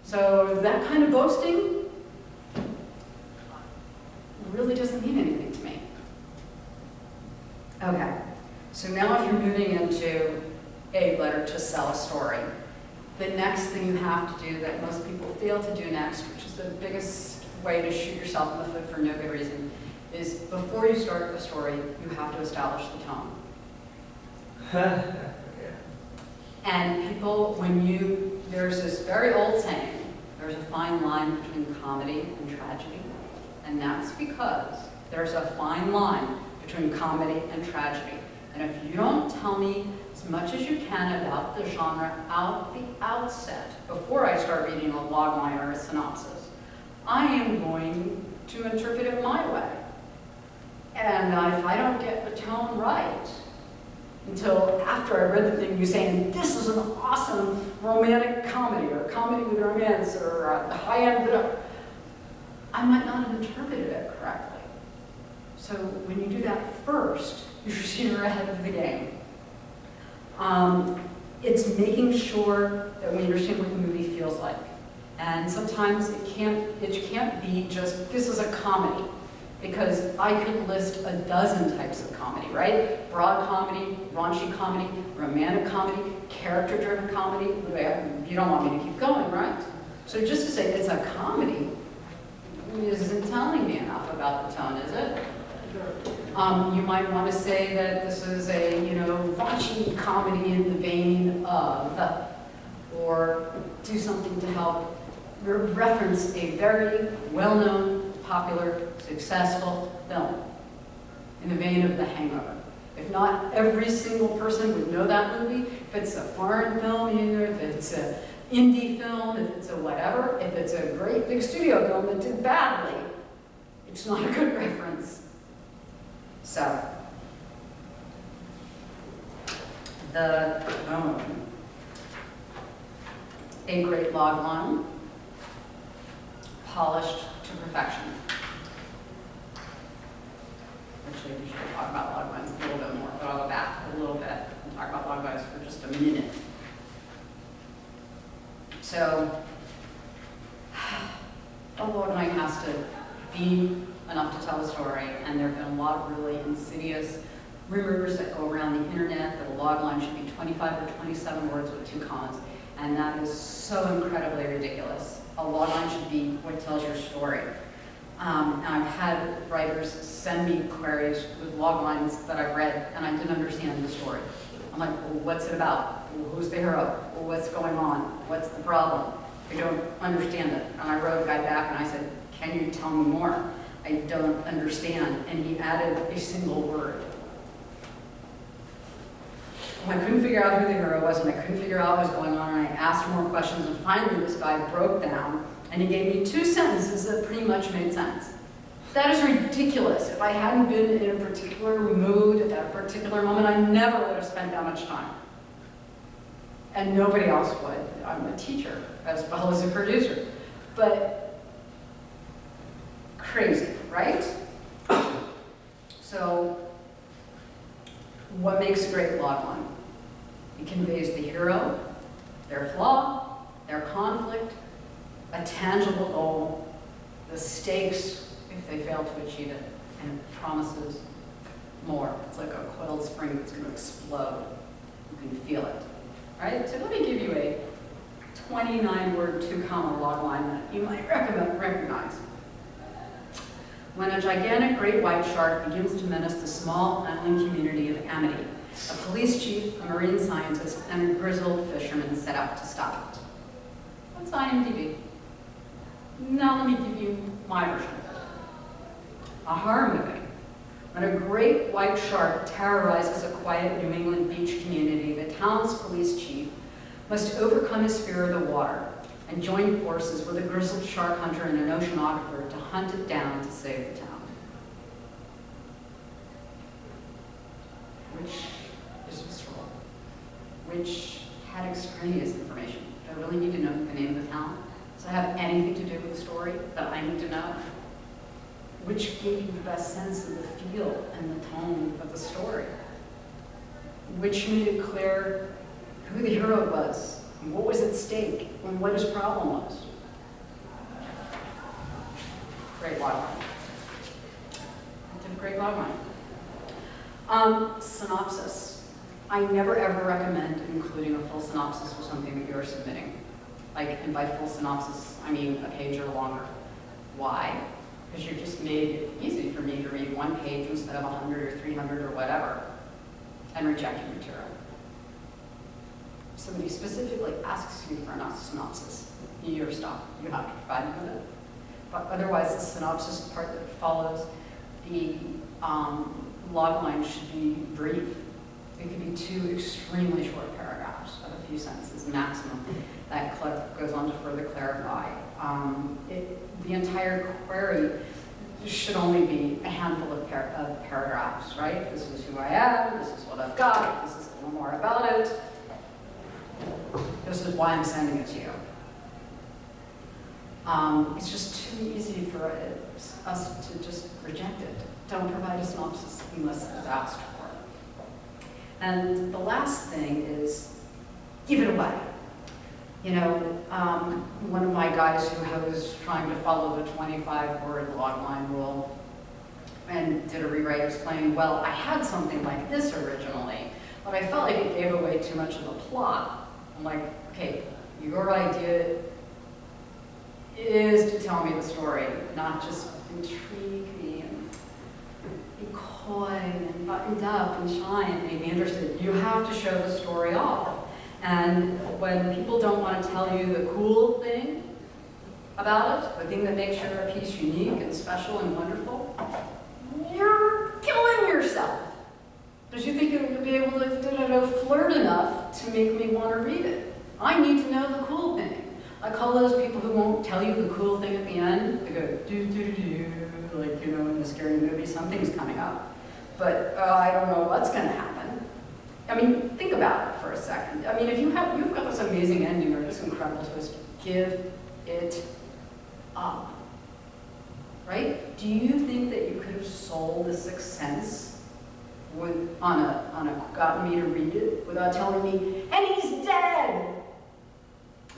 So that kind of boasting really doesn't mean anything to me. Okay, so now if you're moving into a letter to sell a story, the next thing you have to do that most people fail to do next, which is the biggest way to shoot yourself in the foot for no good reason, is before you start a story, you have to establish the tone. And people, there's this very old saying, there's a fine line between comedy and tragedy. And that's because there's a fine line between comedy and tragedy. And if you don't tell me as much as you can about the genre out the outset, before I start reading a logline or a synopsis, I am going to interpret it my way. And if I don't get the tone right, until after I read the thing, you saying, this is an awesome romantic comedy, or comedy with romance, or a high-end, I might not have interpreted it correctly. So when you do that first, you're ahead of the game. It's making sure that we understand what the movie feels like. And sometimes it can't be just, this is a comedy. Because I could list a dozen types of comedy, right? Broad comedy, raunchy comedy, romantic comedy, character-driven comedy. You don't want me to keep going, right? So just to say it's a comedy isn't telling me enough about the tone, is it? You might want to say that this is a, raunchy comedy in the vein of, or do something to help reference a very well-known, popular, successful film in the vein of The Hangover. If not every single person would know that movie, if it's a foreign film either, if it's an indie film, if it's a whatever, if it's a great big studio film that did badly, it's not a good reference. So, a great log line, polished to perfection. Actually, we should talk about log lines a little bit more, but I'll go back a little bit and talk about log lines for just a minute. So, a log line has to be enough to tell a story, and there have been a lot of really insidious rumors that go around the internet that a log line should be 25 or 27 words with 2 commas, and that is so incredibly ridiculous. A log line should be what tells your story. And I've had writers send me queries with log lines that I've read, and I didn't understand the story. I'm like, well, what's it about? Well, who's the hero? Well, what's going on? What's the problem? I don't understand it. And I wrote a guy back and I said, can you tell me more? I don't understand. And he added a single word. And I couldn't figure out who the hero was, and I couldn't figure out what was going on, and I asked more questions, and finally this guy broke down, and he gave me 2 sentences that pretty much made sense. That is ridiculous. If I hadn't been in a particular mood at that particular moment, I never would have spent that much time. And nobody else would. I'm a teacher as well as a producer. But crazy, right? So what makes a great log line? It conveys the hero, their flaw, their conflict, a tangible goal, the stakes if they fail to achieve it, and it promises more. It's like a coiled spring that's going to explode. You can feel it, right? So let me give you a 29-word, 2-comma log line that you might recognize. When a gigantic great white shark begins to menace the small island community of Amity, a police chief, a marine scientist, and a grizzled fisherman set out to stop it. That's IMDb. Now let me give you my version of it. A horror movie. When a great white shark terrorizes a quiet New England beach community, the town's police chief must overcome his fear of the water and join forces with a grizzled shark hunter and an oceanographer to hunt it down to save the town. which is visceral, which had extraneous information. Do I really need to know the name of the town? Does it have anything to do with the story that I need to know? Which gave you the best sense of the feel and the tone of the story? Which made it clear who the hero was, and what was at stake, and what his problem was? Great logline. Great logline. Synopsis. I never ever recommend including a full synopsis for something that you're submitting. Like, and by full synopsis, I mean a page or longer. Why? Because you've just made it easy for me to read one page instead of 100 or 300 or whatever, and reject your material. If somebody specifically asks you for a synopsis, you're stopped. You have to provide them with it. But otherwise, the synopsis part that follows the log line should be brief. It could be 2 extremely short paragraphs of a few sentences maximum. That goes on to further clarify. The entire query should only be a handful of paragraphs, right? This is who I am, this is what I've got, this is a little more about it. This is why I'm sending it to you. It's just too easy for us to just reject it. Don't provide a synopsis unless it's asked for. And the last thing is, give it away. You know, one of my guys who was trying to follow the 25-word logline rule and did a rewrite explaining, well, I had something like this originally, but I felt like it gave away too much of the plot. I'm like, okay, your idea is to tell me the story, not just intrigue me and be coy and buttoned up and shy and make me interested. You have to show the story off. And when people don't want to tell you the cool thing about it, the thing that makes your piece unique and special and wonderful, you're killing yourself. Because you think you'll be able to flirt enough to make me want to read it. I need to know the cool thing. I call those people who won't tell you the cool thing at the end. They go, do, like, you know, in a scary movie, something's coming up. But I don't know what's going to happen. I mean, think about it for a second. I mean, if you've got this amazing ending or this incredible twist, give it up. Right? Do you think that you could have sold The Sixth Sense on a gotten me to read it without telling me, and he's dead?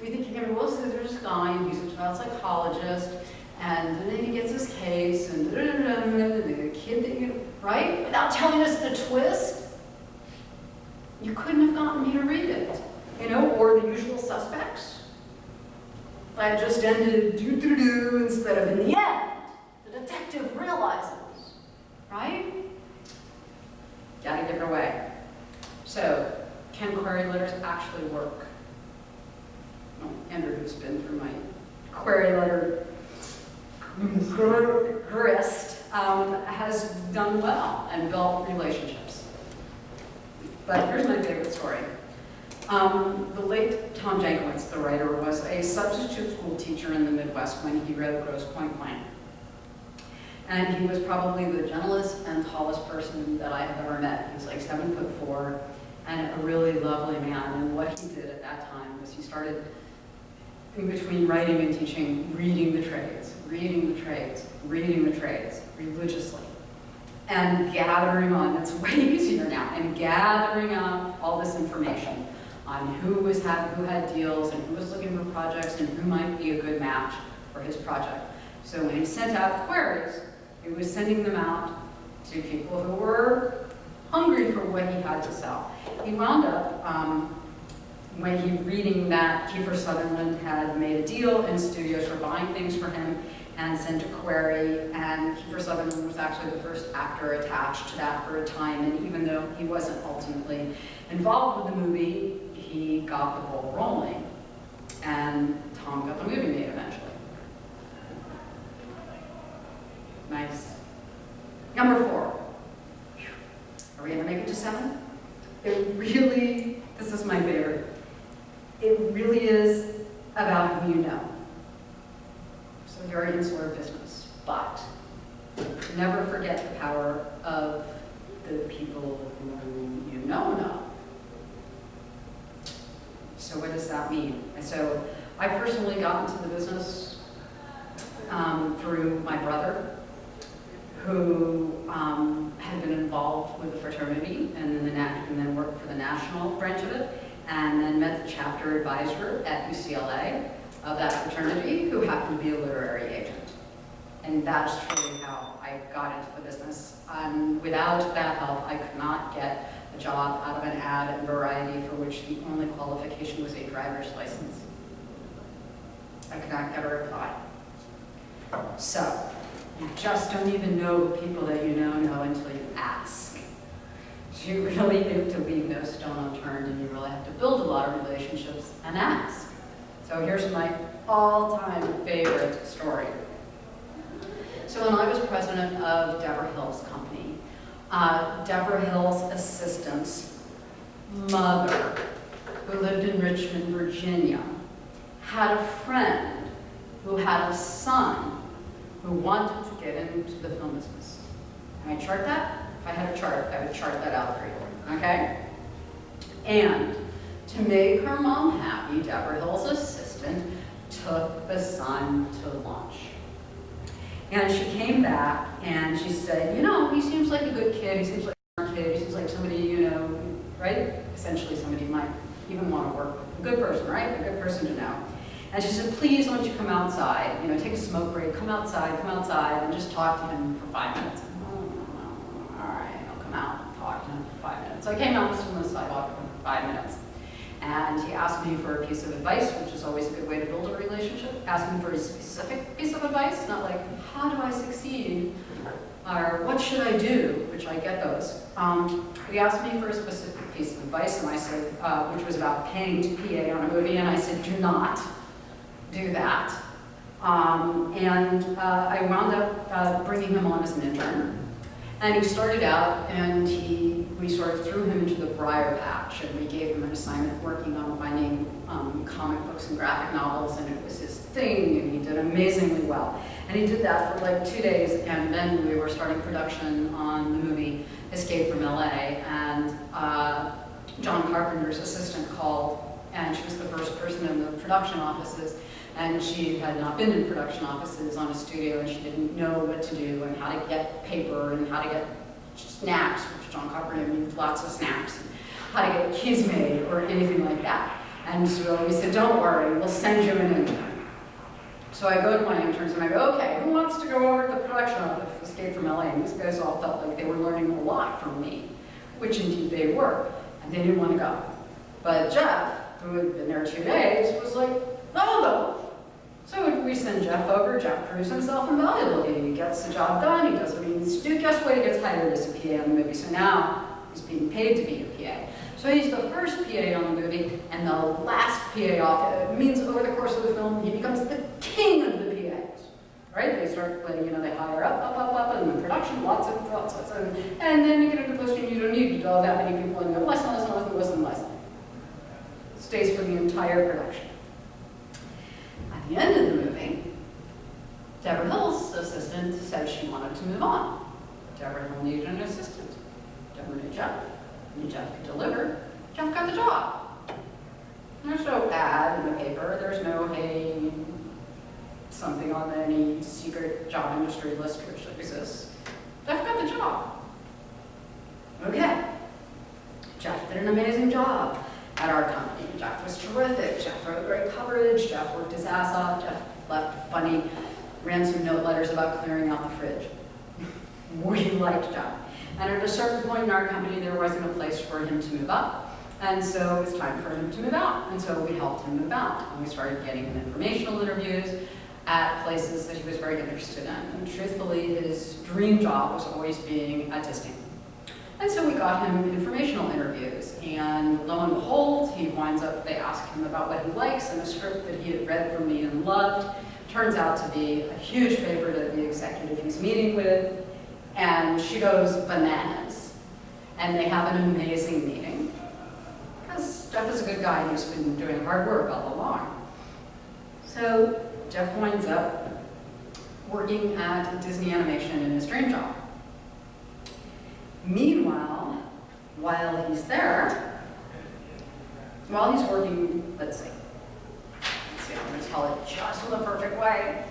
You think you're going to, well, there's this guy, and he's a child psychologist, and then he gets his case, and the kid that you, right? Without telling us the twist? You couldn't have gotten me to read it. You know, or The Usual Suspects. I just ended do instead of in the end. The detective realizes, right? Gotta give it away. So, can query letters actually work? Well, Andrew, who's been through my query letter grist, has done well and built relationships. But here's my favorite story. The late Tom Jankowitz, the writer, was a substitute school teacher in the Midwest when he wrote Grosse Pointe Blank. And he was probably the gentlest and tallest person that I have ever met. He was like 7'4" and a really lovely man. And what he did at that time was he started, in between writing and teaching, reading the trades religiously. And gathering on, it's way easier now, and gathering up all this information on who had deals and who was looking for projects and who might be a good match for his project. So when he sent out queries, he was sending them out to people who were hungry for what he had to sell. He wound up, when he reading that Kiefer Sutherland had made a deal and studios were buying things for him and sent a query, and Kiefer Sutherland was actually the first actor attached to that for a time, and even though he wasn't ultimately involved with the movie, he got the ball rolling, and Tom got the movie made eventually. Nice. Number 4. Are we gonna make it to 7? It really, this is my favorite. It really is about who you know. It's a very insular business, but never forget the power of the people who So what does that mean? And so I personally got into the business through my brother, who had been involved with the fraternity and then worked for the national branch of it, and then met the chapter advisor at UCLA of that fraternity, who happened to be a literary agent. And that's truly how I got into the business. Without that help, I could not get a job out of an ad in Variety for which the only qualification was a driver's license. I could not get a reply. So, you just don't even know the people that you know until you ask. So you really have to leave no stone unturned, and you really have to build a lot of relationships and ask. So here's my all-time favorite story. So when I was president of Deborah Hill's company, Deborah Hill's assistant's mother, who lived in Richmond, Virginia, had a friend who had a son who wanted to get into the film business. Can I chart that? If I had a chart, I would chart that out for you, okay? And to make her mom happy, Deborah Hill's assistant took the son to lunch. And she came back and she said, you know, he seems like a good kid, he seems like a smart kid, he seems like somebody, you know, right? Essentially somebody you might even want to work with. A good person, right? A good person to know. And she said, please, why don't you come outside, you know, take a smoke break, come outside, and just talk to him for 5 minutes. All right, I'll come out and talk to him for 5 minutes. So I came out on the sidewalk with him for 5 minutes. And he asked me for a piece of advice, which is always a good way to build a relationship. Asked me for a specific piece of advice, not like, how do I succeed? Or what should I do? Which I get those. He asked me for a specific piece of advice, and I said, which was about paying to PA on a movie, and I said, do not do that. I wound up bringing him on as an intern. And he started out, and we sort of threw him into the briar patch, and we gave him an assignment working on finding comic books and graphic novels, and it was his thing, and he did amazingly well. And he did that for like 2 days, and then we were starting production on the movie Escape from LA, and John Carpenter's assistant called, and she was the first person in the production offices, and she had not been in production offices on a studio, and she didn't know what to do and how to get paper and how to get snacks, which John Carpenter needs lots of snacks, and how to get keys made or anything like that. And so we said, don't worry, we'll send you an intern. So I go to my interns and I go, okay, who wants to go over to the production office, Escape from LA? And these guys all felt like they were learning a lot from me, which indeed they were, and they didn't want to go. But Jeff, who had been there 2 days, was like, I'll go. So we send Jeff over. Jeff proves himself invaluable. He gets the job done. He does what he needs to do. Guess what? He gets hired as a PA on the movie. So now he's being paid to be a PA. So he's the first PA on the movie and the last PA off. It means over the course of the film, he becomes the king of the PAs. Right? They start, they hire up, and the production, lots of, and then you get into posting, you don't need to do all that many people, and you go less. Stays for the entire production. At the end of the movie, Deborah Hill's assistant said she wanted to move on. Deborah Hill needed an assistant. Deborah knew Jeff. Knew Jeff could deliver. Jeff got the job. There's no ad in the paper. There's no, hey, something on any secret job industry list which exists. Jeff got the job. Okay. Jeff did an amazing job at our company. Jeff was terrific. Jeff wrote great coverage. Jeff worked his ass off. Jeff left funny, ran some note letters about clearing out the fridge. We liked Jeff. And at a certain point in our company, there wasn't a place for him to move up. And so it was time for him to move out. And so we helped him move out. And we started getting him informational interviews at places that he was very interested in. And truthfully, his dream job was always being at Disney. And so we got him informational interviews, and lo and behold, he winds up, they ask him about what he likes, and a script that he had read from me and loved turns out to be a huge favorite of the executive he's meeting with, and she goes bananas. And they have an amazing meeting, because Jeff is a good guy, he's been doing hard work all along. So Jeff winds up working at Disney Animation in his dream job. Meanwhile, while he's there, while he's working, let's see, I'm going to tell it just in the perfect way.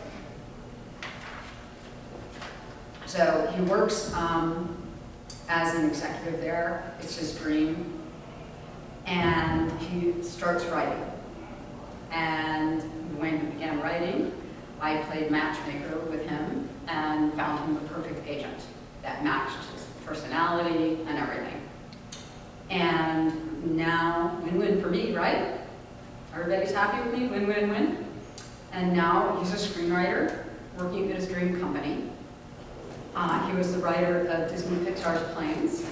So he works as an executive there. It's his dream. And he starts writing. And when he began writing, I played matchmaker with him and found him the perfect agent that matched his personality and everything. And now, win-win for me, right? Everybody's happy with me, win-win-win. And now he's a screenwriter working at his dream company. He was the writer of Disney Pixar's Planes.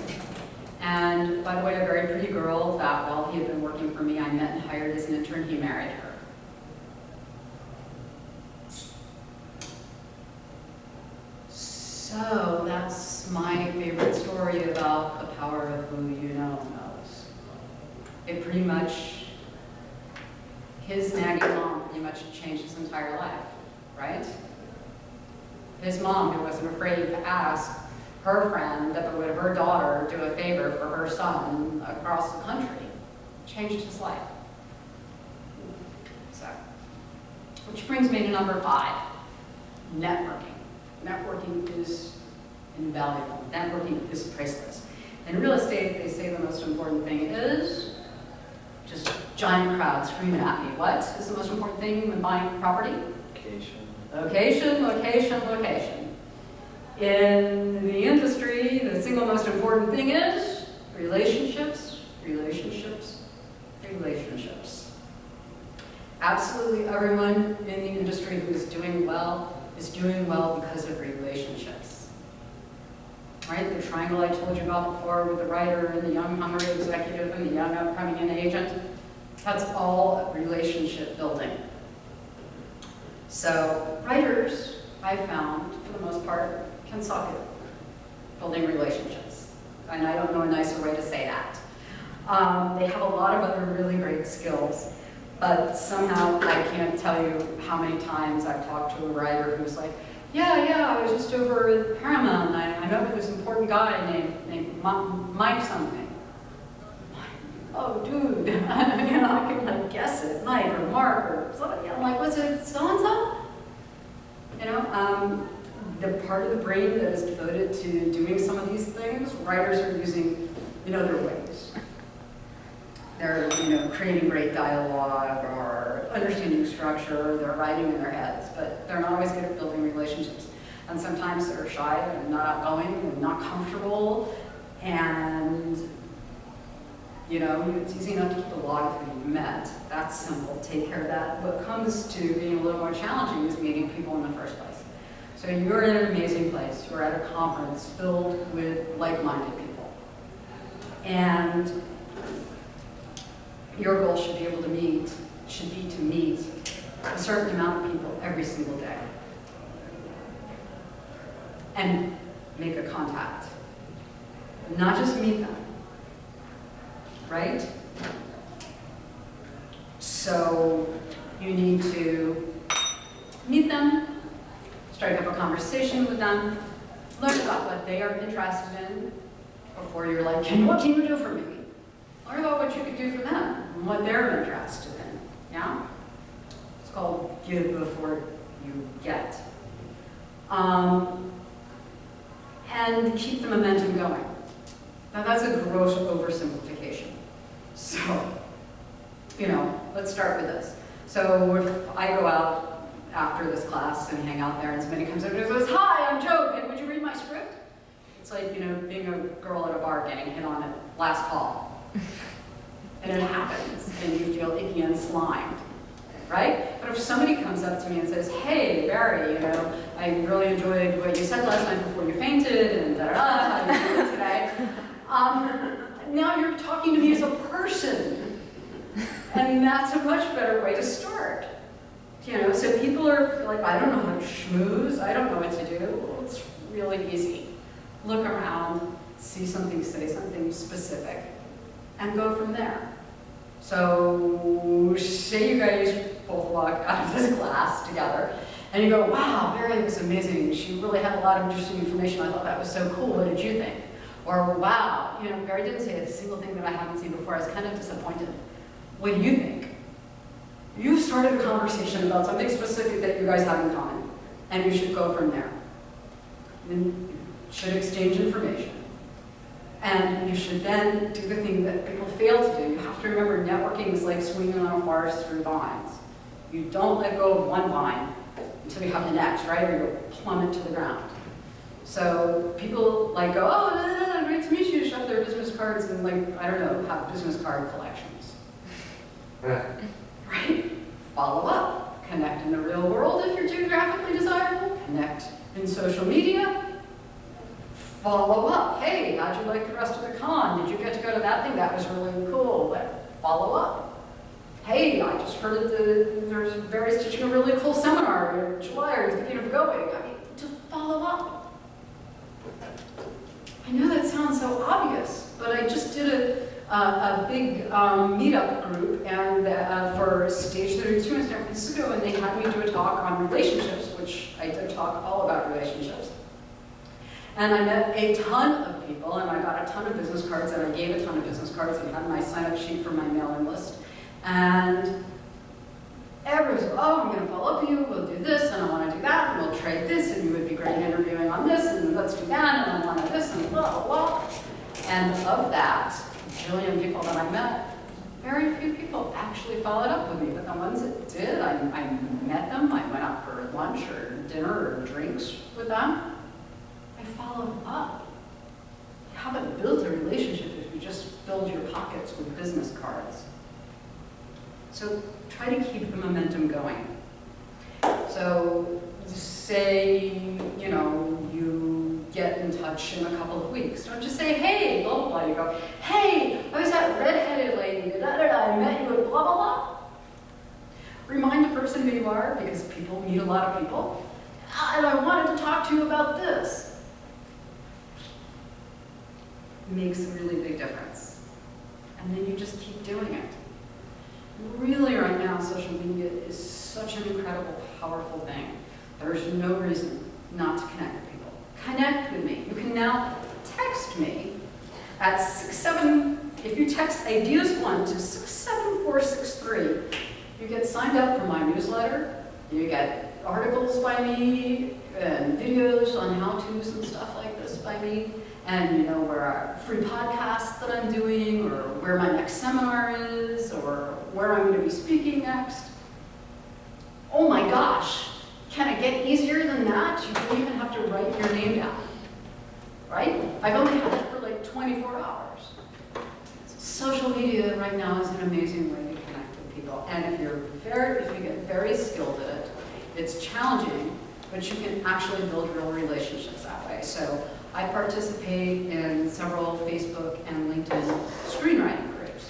And by the way, a very pretty girl that while he had been working for me, I met and hired as an intern, he married her. So that's my favorite story about the power of who you know knows. It pretty much, his nagging mom pretty much changed his entire life, right? His mom, who wasn't afraid to ask her friend that would her daughter do a favor for her son across the country, changed his life. So, which brings me to number 5, networking. Networking is invaluable. Networking is priceless. In real estate, they say the most important thing is just giant crowds screaming at me. What is the most important thing when buying property? Location. Location, location, location. In the industry, the single most important thing is relationships, relationships, relationships. Absolutely everyone in the industry who is doing well because of relationships. Right? The triangle I told you about before with the writer and the young hungry executive and the young upcoming in agent, that's all relationship building. So writers, I found, for the most part, can suck at building relationships. And I don't know a nicer way to say that. They have a lot of other really great skills, but somehow I can't tell you how many times I've talked to a writer who's like, yeah, I was just over at Paramount and I met with this important guy named Mike something. Oh, dude, I can like guess it, Mike or Mark or something. I'm like, what's it, so-and-so? The part of the brain that is devoted to doing some of these things, writers are using in other ways. They're, creating great dialogue or understanding structure, they're writing in their heads, but they're not always good at building relationships. And sometimes they're shy and not outgoing and not comfortable, and it's easy enough to keep a log of who you met. That's simple, take care of that. What comes to being a little more challenging is meeting people in the first place. So you're in an amazing place. You're at a conference filled with like-minded people. And your goal should be to meet a certain amount of people every single day. And make a contact. Not just meet them. Right? So you need to meet them, strike up a conversation with them, learn about what they are interested in before you're like, what can you do for me? Learn about what you could do for them and what they're interested in. Yeah? It's called give before you get. And keep the momentum going. Now that's a gross oversimplification. So, let's start with this. So if I go out after this class and hang out there and somebody comes up and says, hi, I'm Joe, would you read my script? It's like, being a girl at a bar getting hit on at last call. And it happens, and you feel icky and slimed, right? But if somebody comes up to me and says, hey, Barry, I really enjoyed what you said last night before you fainted, and da-da-da, how you doing today? Now you're talking to me as a person, and that's a much better way to start. So people are like, I don't know how to schmooze, I don't know what to do. Well, it's really easy. Look around, see something, say something specific, and go from there. So say you guys both walk out of this class together, and you go, wow, Barry was amazing. She really had a lot of interesting information. I thought that was so cool. What did you think? Or, wow, Barry didn't say a single thing that I haven't seen before. I was kind of disappointed. What do you think? You've started a conversation about something specific that you guys have in common, and you should go from there. And you should exchange information. And you should then do the thing that people fail to do. You have to remember networking is like swinging on a forest through vines. You don't let go of one vine until you have the next, right? Or you'll plummet to the ground. So people like go, oh, great to meet you, shove their business cards and like, I don't know, have business card collections. Right? Follow up. Connect in the real world if you're geographically desirable. Connect in social media. Follow up. Hey, how'd you like the rest of the con? Did you get to go to that thing? That was really cool. Follow up. Hey, I just heard that there's Barri's teaching a really cool seminar in July. Are you thinking of going? I mean, just follow up. I know that sounds so obvious, but I just did a big meetup group and for Stage 32 in San Francisco, and they had me do a talk on relationships, which I did talk all about relationships. And I met a ton of people, and I got a ton of business cards, and I gave a ton of business cards, and had my sign-up sheet for my mailing list. And everyone said, oh, I'm going to follow up with you, we'll do this, and I want to do that, and we'll trade this, and you would be great interviewing on this, and let's do that, and I want this, and blah, blah, blah. And of that jillion people that I met, very few people actually followed up with me, but the ones that did, I met them, I went out for lunch or dinner or drinks with them. I followed up. You haven't built a relationship if you just filled your pockets with business cards. So try to keep the momentum going. So say, you know, you get in touch in a couple of weeks. Don't just say, hey, blah, blah, blah. You go, hey, I was that redheaded lady, da-da-da, I met you at blah, blah, blah. Remind the person who you are, because people meet a lot of people. And I wanted to talk to you about this. Makes a really big difference. And then you just keep doing it. Really right now, social media is such an incredible, powerful thing. There's no reason not to connect with people. Connect with me. You can now text me at 67, if you text ideas1 to 67463, you get signed up for my newsletter, you get articles by me, and videos on how-tos and stuff like this by me, and you know where our free podcast that I'm doing, or where my next seminar is, or where I'm going to be speaking next. Oh my gosh, can it get easier than that? You don't even have to write your name down, right? I've only had it for like 24 hours. Social media right now is an amazing way to connect with people, and if you get very skilled at it, it's challenging, but you can actually build real relationships that way. So I participate in several Facebook and LinkedIn screenwriting groups,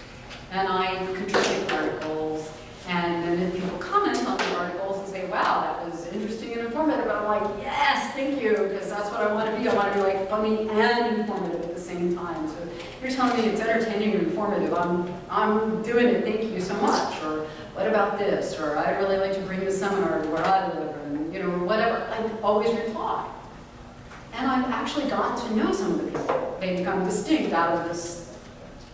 and I contribute articles, and then people comment on the articles and say, wow, that was interesting and informative, and I'm like, yes, thank you, because that's what I want to be. I want to be like funny and informative at the same time. So you're telling me it's entertaining and informative, I'm doing it, thank you so much. Or what about this? Or I'd really like to bring the seminar to where I live, and you know, whatever. I always reply. And I've actually gotten to know some of the people. They become distinct out of this,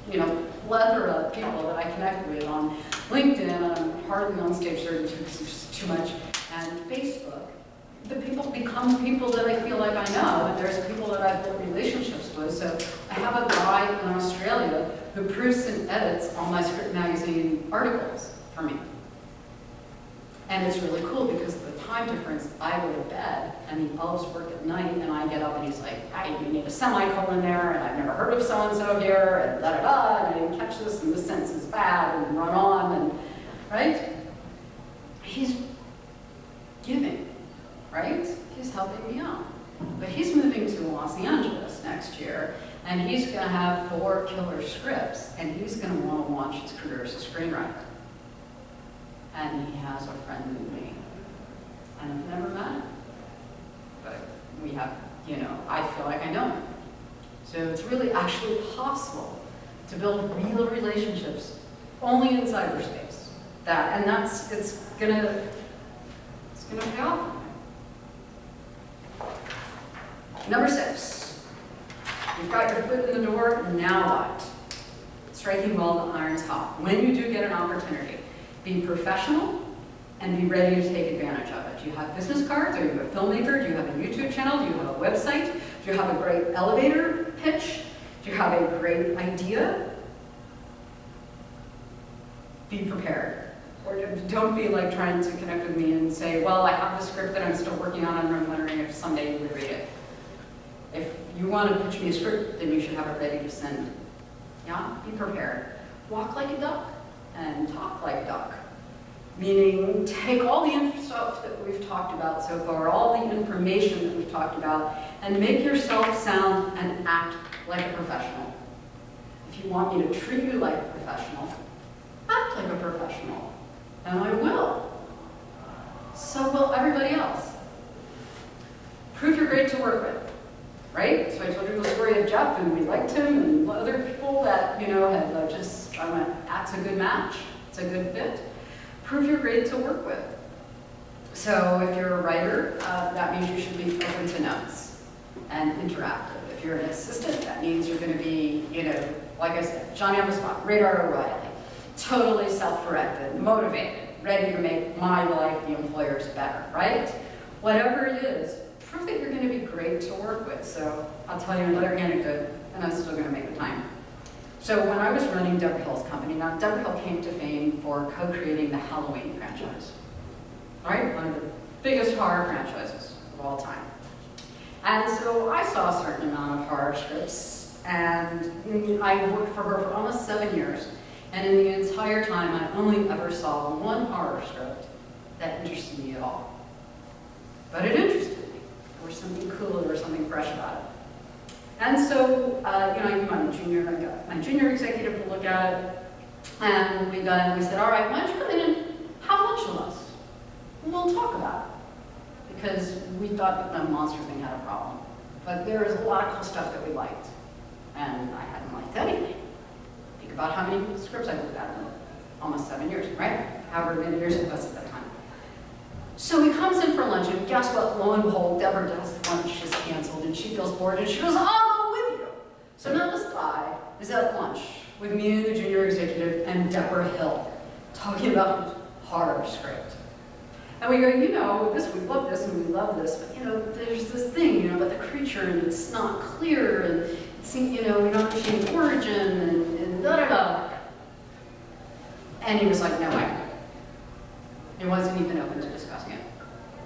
you know, plethora of people that I connect with on LinkedIn. I'm hardly on Stage 32 because it's just too much. And Facebook. The people become people that I feel like I know, and there's people that I've built relationships with. So I have a guy in Australia who proofs and edits all my Script Magazine articles for me. And it's really cool because of the time difference. I go to bed, and the elves work at night, and I get up, and he's like, you need a semicolon there, and I've never heard of so-and-so here, and da-da-da, and I didn't catch this, and this sentence is bad, and run on, and, right? He's giving, right? He's helping me out. But he's moving to Los Angeles next year, and he's going to have 4 killer scripts, and he's going to want to launch his career as a screenwriter. And he has a friend in me. And I've never met him. But we have, you know, I feel like I know him. So it's really actually possible to build real relationships only in cyberspace. It's gonna pay off. Number 6. You've got your foot in the door, now what? It's striking while the iron's hot. When you do get an opportunity, be professional and be ready to take advantage of it. Do you have business cards? Are you a filmmaker? Do you have a YouTube channel? Do you have a website? Do you have a great elevator pitch? Do you have a great idea? Be prepared. Or don't be like trying to connect with me and say, well, I have the script that I'm still working on and I'm wondering if someday you would read it. If you want to pitch me a script, then you should have it ready to send. Yeah, be prepared. Walk like a duck and talk like a duck. Meaning, take all the stuff that we've talked about so far, all the information that we've talked about, and make yourself sound and act like a professional. If you want me to treat you like a professional, act like a professional. And I will. So will everybody else. Prove you're great to work with, right? So I told you the story of Jeff, and we liked him, and other people that, had I went, that's a good match, it's a good fit. Prove you're great to work with. So if you're a writer, that means you should be open to notes and interactive. If you're an assistant, that means you're going to be, like I said, Johnny on the spot, Radar O'Reilly, totally self-directed, motivated, ready to make my life, the employer's better, right? Whatever it is, prove that you're going to be great to work with. So I'll tell you another anecdote, and I'm still going to make the time. So when I was running Deborah Hill's company, now Deborah Hill came to fame for co-creating the Halloween franchise, right? One of the biggest horror franchises of all time. And so I saw a certain amount of horror scripts, and I worked for her for almost 7 years. And in the entire time, I only ever saw one horror script that interested me at all. But it interested me. There was something cool, or something fresh about it. And so, I got my junior executive to look at it, and we said, all right, why don't you come in and have lunch with us? And we'll talk about it. Because we thought that the monster thing had a problem. But there was a lot of cool stuff that we liked. And I hadn't liked anything. Think about how many scripts I looked at in almost 7 years, right? However many years it was at that time. So he comes in for lunch, and guess what? Lo and behold, Deborah does lunch is canceled, and she feels bored, and she goes, I'll go with you. So now this guy is at lunch with me and the junior executive and Deborah Hill, talking about horror script. And we go, we love this, and we love this, but there's this thing, about the creature, and it's not clear, and it's, we don't understand the origin, and da-da-da. And he was like, no way. He wasn't even open to discussing it.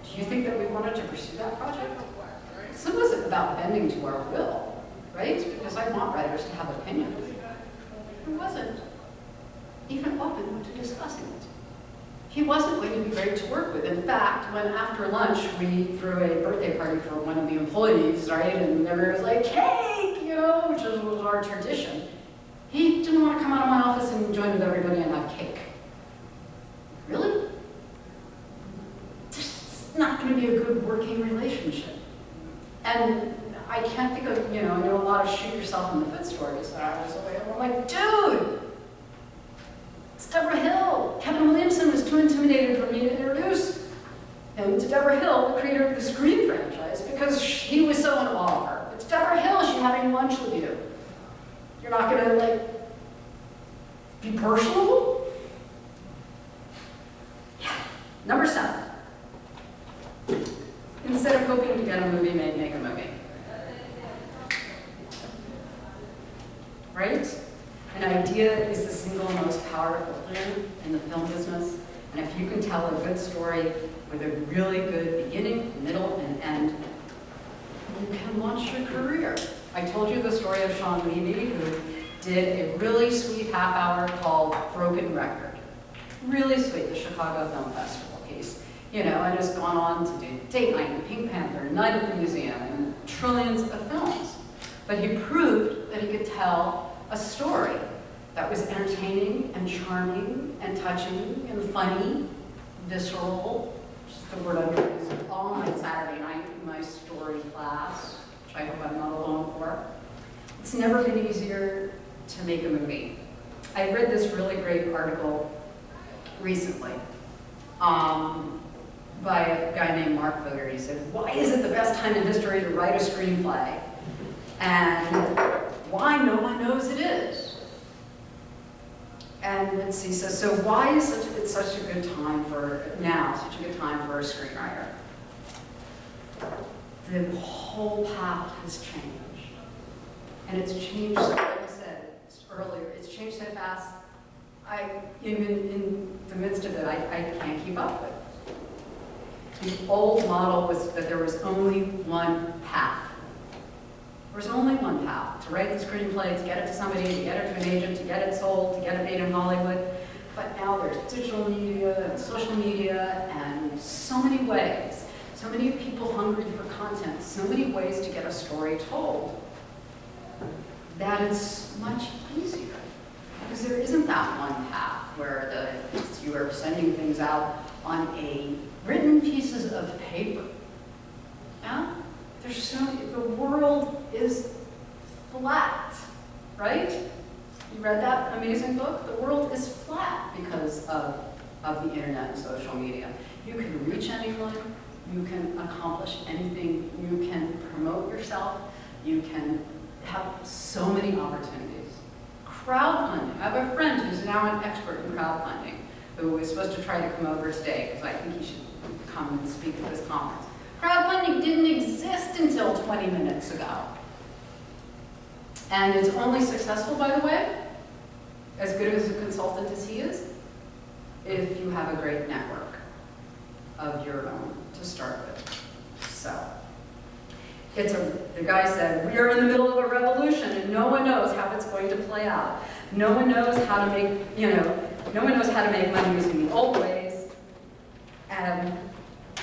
Do you think that we wanted to pursue that project? This wasn't about bending to our will, right? Because I want writers to have opinions. He wasn't even open to discussing it. He wasn't going to be great to work with. In fact, when after lunch we threw a birthday party for one of the employees, right? And everyone was like, cake, which was our tradition. He didn't want to come out of my office and join with everybody and have cake. Really? It's not going to be a good working relationship. And I can't think of, I know a lot of shoot yourself in the foot stories that I was away. I'm like, dude, it's Deborah Hill. Kevin Williamson was too intimidated for me to introduce him to Deborah Hill, the creator of the Scream franchise, because he was so in awe of her. It's Deborah Hill, she's having lunch with you. You're not going to, be personable? Yeah. Number 7. Instead of hoping to get a movie made, make a movie. Right? An idea is the single most powerful thing in the film business. And if you can tell a good story with a really good beginning, middle, and end, you can launch your career. I told you the story of Sean Levy, who did a really sweet half-hour called Broken Record. Really sweet, the Chicago Film Festival piece. And has gone on to do Date Night and Pink Panther, Night at the Museum, and trillions of films. But he proved that he could tell a story that was entertaining and charming and touching and funny, visceral, just the word I'm going to use all night Saturday night in my story class, which I hope I'm not alone for. It's never been easier to make a movie. I read this really great article recently by a guy named Mark Foger. He said, why is it the best time in history to write a screenplay? And why no one knows it is. And let's see, so why is it's such a good time such a good time for a screenwriter? The whole path has changed. And it's changed, like I said earlier, it's changed so fast, in the midst of it, I can't keep up with it. The old model was that there was only one path. There was only one path, to write the screenplay, to get it to somebody, to get it to an agent, to get it sold, to get it made in Hollywood. But now there's digital media and social media and so many ways, so many people hungry for content, so many ways to get a story told, that it's much easier. Because there isn't that one path where you are sending things out on written pieces of paper. Yeah? The world is flat, right? You read that amazing book? The world is flat because of the internet and social media. You can reach anyone, you can accomplish anything, you can promote yourself, you can have so many opportunities. Crowdfunding. I have a friend who's now an expert in crowdfunding who is supposed to try to come over today because I think he should come and speak at this conference. Crowdfunding didn't exist until 20 minutes ago. And it's only successful, by the way, as good as a consultant as he is, if you have a great network of your own to start with. So, the guy said, we are in the middle of a revolution and no one knows how it's going to play out. No one knows how to make, no one knows how to make money using the old ways.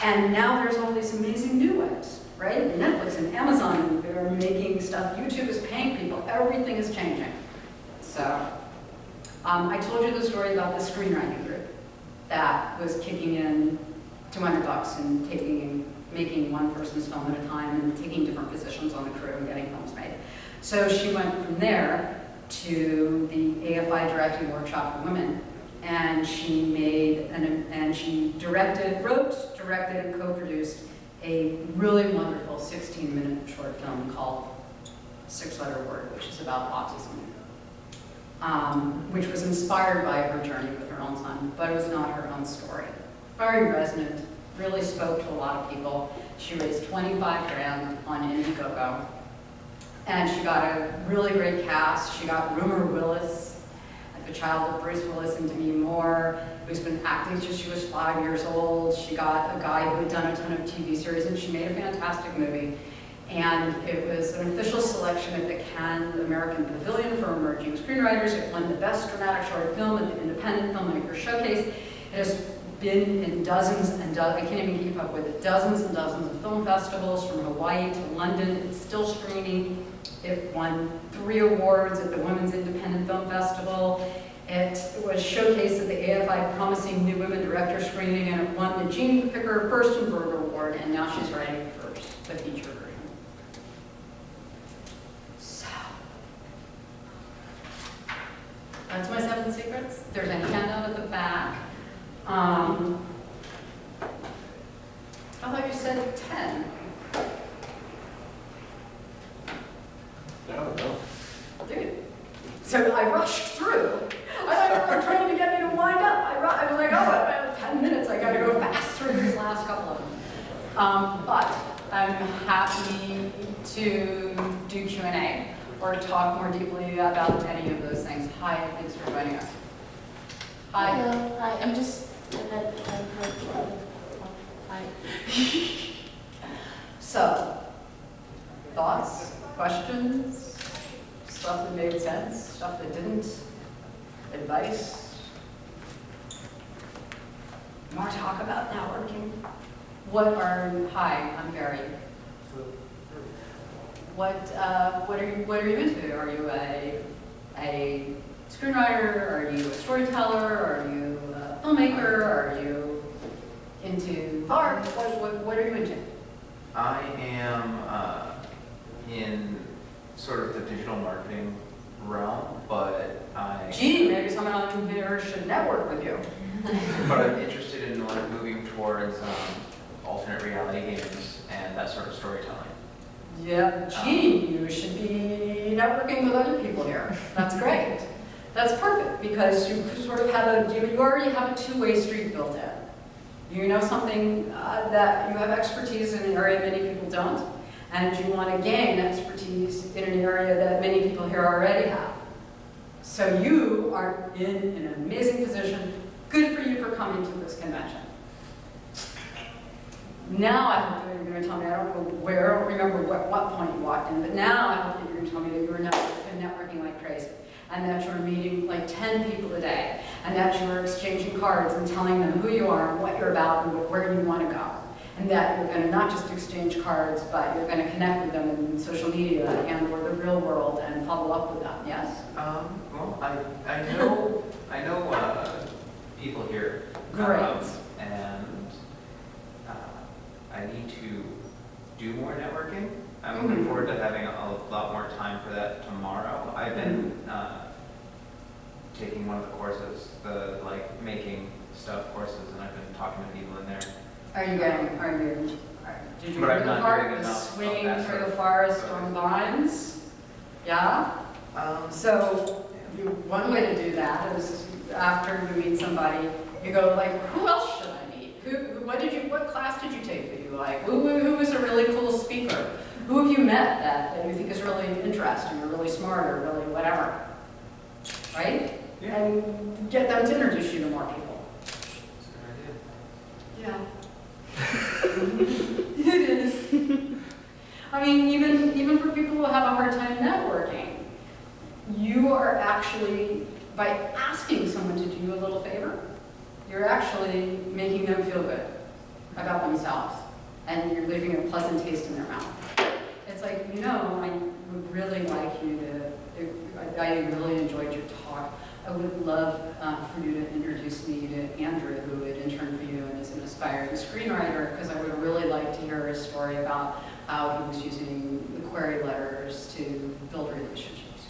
And now there's all these amazing new ways, right? Netflix and Amazon are making stuff. YouTube is paying people. Everything is changing. So I told you the story about the screenwriting group that was kicking in $200 and making one person's film at a time and taking different positions on the crew and getting films made. So she went from there to the AFI directing workshop for women. And she wrote, directed, and co-produced a really wonderful 16-minute short film called Six-Letter Word, which is about autism, which was inspired by her journey with her own son, but it was not her own story. Very resonant, really spoke to a lot of people. She raised 25 grand on Indiegogo, and she got a really great cast. She got Rumor Willis, the child of Bruce Willis and Demi Moore, who's been acting since she was 5 years old. She got a guy who had done a ton of TV series, and she made a fantastic movie. And it was an official selection at the Cannes American Pavilion for Emerging Screenwriters. It won the Best Dramatic Short Film at the Independent Filmmaker Showcase. It has been in dozens and dozens, I can't even keep up with it, dozens and dozens of film festivals from Hawaii to London. It's still screening. It won 3 awards at the Women's Independent Film Festival. It was showcased at the AFI Promising New Women Director screening, and it won the Jean Picker Furstenberg Award, and now she's writing for the feature version. So, that's my 7 secrets. There's a handout at the back. I thought you said 10. No. Dude. So I rushed through. I thought you were trying to get me to wind up. I was like, oh, I have 10 minutes. I got to go fast through these last couple of them. But I'm happy to do Q&A or talk more deeply about any of those things. Hi, thanks for joining us. Hi. Hello. Hi. I'm just. Hi. So, thoughts, questions, stuff that made sense, stuff that didn't, advice? More talk about networking? Hi, I'm Barri. What are you into? Are you a screenwriter? Are you a storyteller? Are you a filmmaker? Are you into art? What are you into? I am in sort of the digital marketing realm, but Gee, maybe someone on here should network with you. but I'm interested in like moving towards alternate reality games and that sort of storytelling. Yeah, gee, you should be networking with other people here. That's great. That's perfect, because you sort of have you already have a two-way street built in. You know something that you have expertise in an area many people don't, and you want to gain expertise in an area that many people here already have. So you are in an amazing position. Good for you for coming to this convention. Now I hope that you're going to tell me, I don't know where, I don't remember what point you walked in, but now I hope that you're going to tell me that you're networking like crazy, and that you're meeting like 10 people a day, and that you're exchanging cards and telling them who you are and what you're about and where you want to go. And that you're going to not just exchange cards, but you're going to connect with them in social media and or the real world and follow up with them, yes? Well, I know people here. Great. And I need to do more networking. I'm Mm-hmm. looking forward to having a lot more time for that tomorrow. I've been taking one of the courses, the like making stuff courses, and I've been talking to people in there. Did you But I'm do the not part, doing the enough of swinging that through sort the of forest stuff. on vines? Yeah? So one way to do that is after you meet somebody, you go like, who else should I meet? What class did you take that you like? Who was a really cool speaker? Who have you met that you think is really interesting or really smart or really whatever? Right? Yeah. And get them to introduce you to more people. That's a good idea. Yeah. It is. I mean, even for people who have a hard time networking, you are actually, by asking someone to do you a little favor, you're actually making them feel good about themselves, and you're leaving a pleasant taste in their mouth. It's like, I would really like you to, I really enjoyed your talk. I would love for you to introduce me to Andrew, who would intern for you and is an aspiring screenwriter, because I would really like to hear his story about how he was using the query letters to build relationships.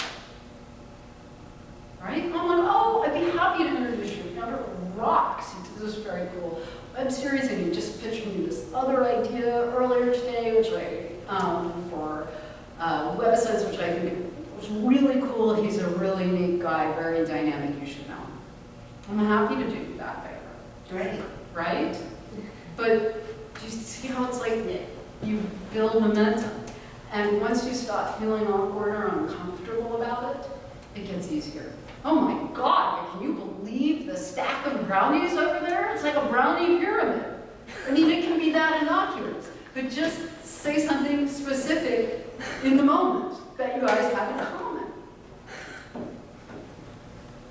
Right? I'm like, oh, I'd be happy to introduce you. Andrew rocks. This is very cool. I'm serious, and he just pitched me this other idea earlier today, which for websites, which I think was really cool. He's a really neat guy, very dynamic. You should know him. I'm happy to do you that favor. Right. Right? But do you see how it's like you build momentum, and once you stop feeling awkward or uncomfortable about it, it gets easier. Oh my God, can you believe the stack of brownies over there? It's like a brownie pyramid. I mean, it can be that innocuous, but just say something specific in the moment that you guys have in common.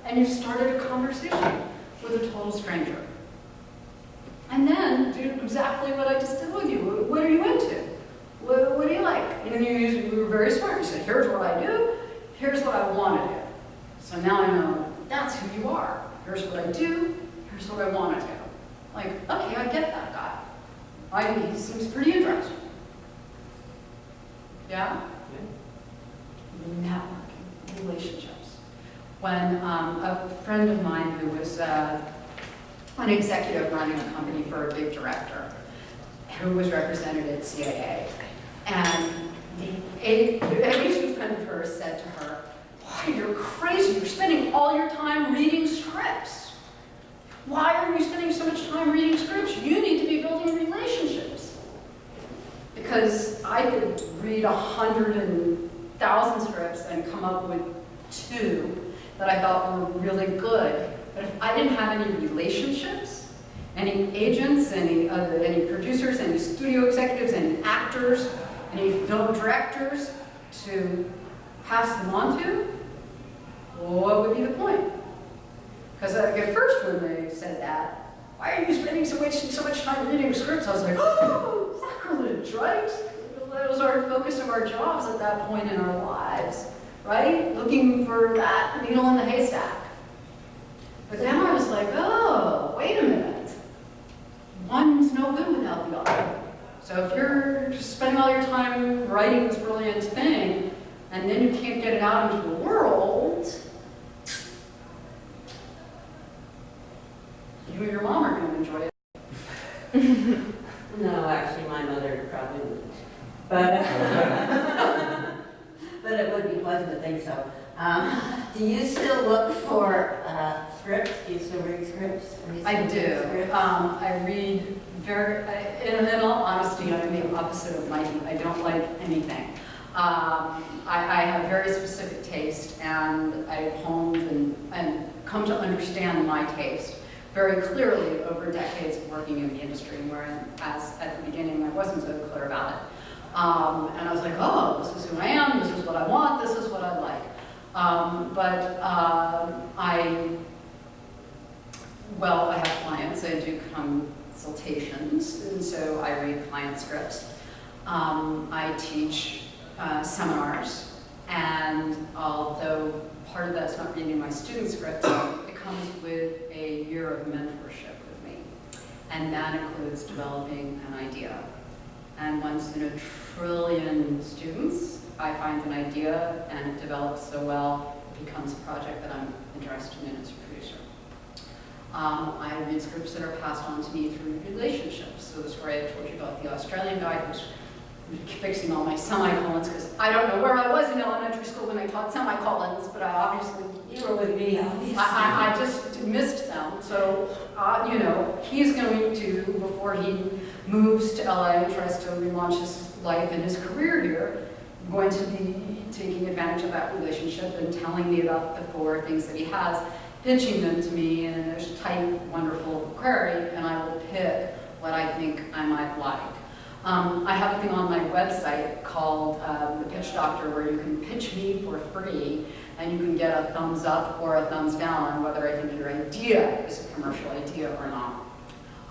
And you've started a conversation with a total stranger. And then do exactly what I just did with you. What are you into? What do you like? And you were very smart. You said, here's what I do, here's what I want to do. So now I know that's who you are. Here's what I do, here's what I want to do. Like, okay, I get that guy. I think he seems pretty interesting. Yeah? Networking, relationships. When a friend of mine who was an executive running a company for a big director, who was represented at CAA, and the Asian friend of hers said to her, "Why, you're crazy, you're spending all your time reading scripts. Why are you spending so much time reading scripts? You need to be building relationships." Because I could read 100,000 scripts and come up with 2 that I thought were really good. But if I didn't have any relationships, any agents, any producers, any studio executives, any actors, any film directors to pass them on to, what would be the point? Because at first when they said that, "Why are you spending so much time reading scripts?" I was like, oh, sacrilege, right? That was our focus of our jobs at that point in our lives, right? Looking for that needle in the haystack. But then I was like, oh, wait a minute. One's no good without the other. So if you're just spending all your time writing this brilliant thing, and then you can't get it out into the world, you and your mom are going to enjoy it. No, actually, my mother probably wouldn't. But, but it would be pleasant to think so. Do you still look for scripts? Do you still read scripts? I do. I read in all honesty, I'm the opposite of Mikey. I don't like anything. I have very specific taste, and I've honed and come to understand my taste very clearly over decades of working in the industry, whereas at the beginning I wasn't so clear about it. And I was like, oh, this is who I am, this is what I want, this is what I like. I have clients, I do consultations, and so I read client scripts. I teach seminars, and although part of that's not reading my student scripts, it comes with a year of mentorship with me, and that includes developing an idea. And once in a trillion students, I find an idea and it develops so well, it becomes a project that I'm interested in as a producer. I read scripts that are passed on to me through relationships. So the story I told you about the Australian guy who's fixing all my semicolons, because I don't know where I was in elementary school when I taught semicolons, but I obviously, You were with me, obviously. I just missed them. So, he's going to, before he moves to LA and tries to relaunch his life and his career here, going to be taking advantage of that relationship and telling me about the 4 things that he has, pitching them to me in a tight, wonderful query, and I will pick what I think I might like. I have a thing on my website called The Pitch Doctor, where you can pitch me for free, and you can get a thumbs up or a thumbs down on whether I think your idea is a commercial idea or not.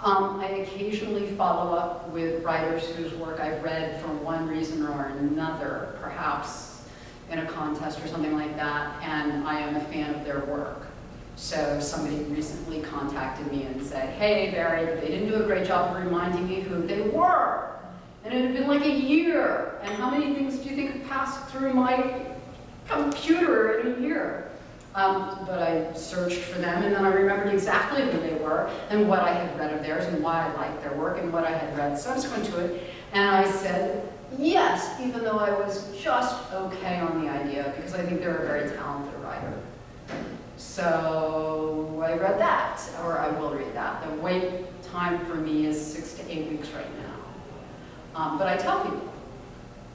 I occasionally follow up with writers whose work I've read for one reason or another, perhaps in a contest or something like that, and I am a fan of their work. So somebody recently contacted me and said, hey, Barry, they didn't do a great job of reminding me who they were. And it had been like a year. And how many things do you think have passed through my computer in a year? But I searched for them, and then I remembered exactly who they were and what I had read of theirs and why I liked their work and what I had read subsequent to it. And I said yes, even though I was just okay on the idea, because I think they're a very talented writer. So I read that, or I will read that. The wait time for me is 6 to 8 weeks right now. But I tell people,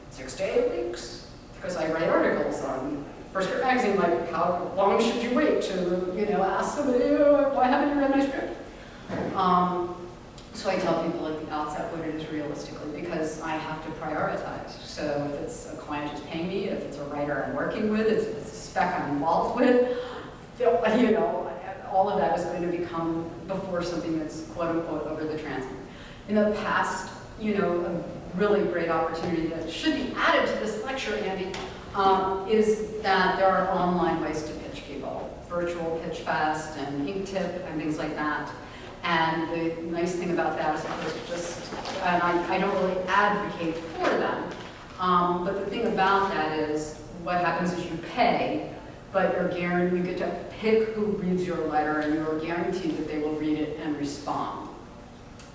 6 to 8 weeks, because I write articles on First Year Magazine, like how long should you wait to, ask somebody, why haven't you read my script? So I tell people at the outset what it is realistically, because I have to prioritize. So if it's a client who's paying me, if it's a writer I'm working with, if it's a spec I'm involved with, all of that is going to become before something that's quote unquote over the transom. In the past, a really great opportunity that should be added to this lecture, Andy, is that there are online ways to pitch people. Virtual Pitch Fest and Ink Tip and things like that. And the nice thing about that is and I don't really advocate for them, but the thing about that is what happens is you pay, but you get to pick who reads your letter, and you're guaranteed that they will read it and respond.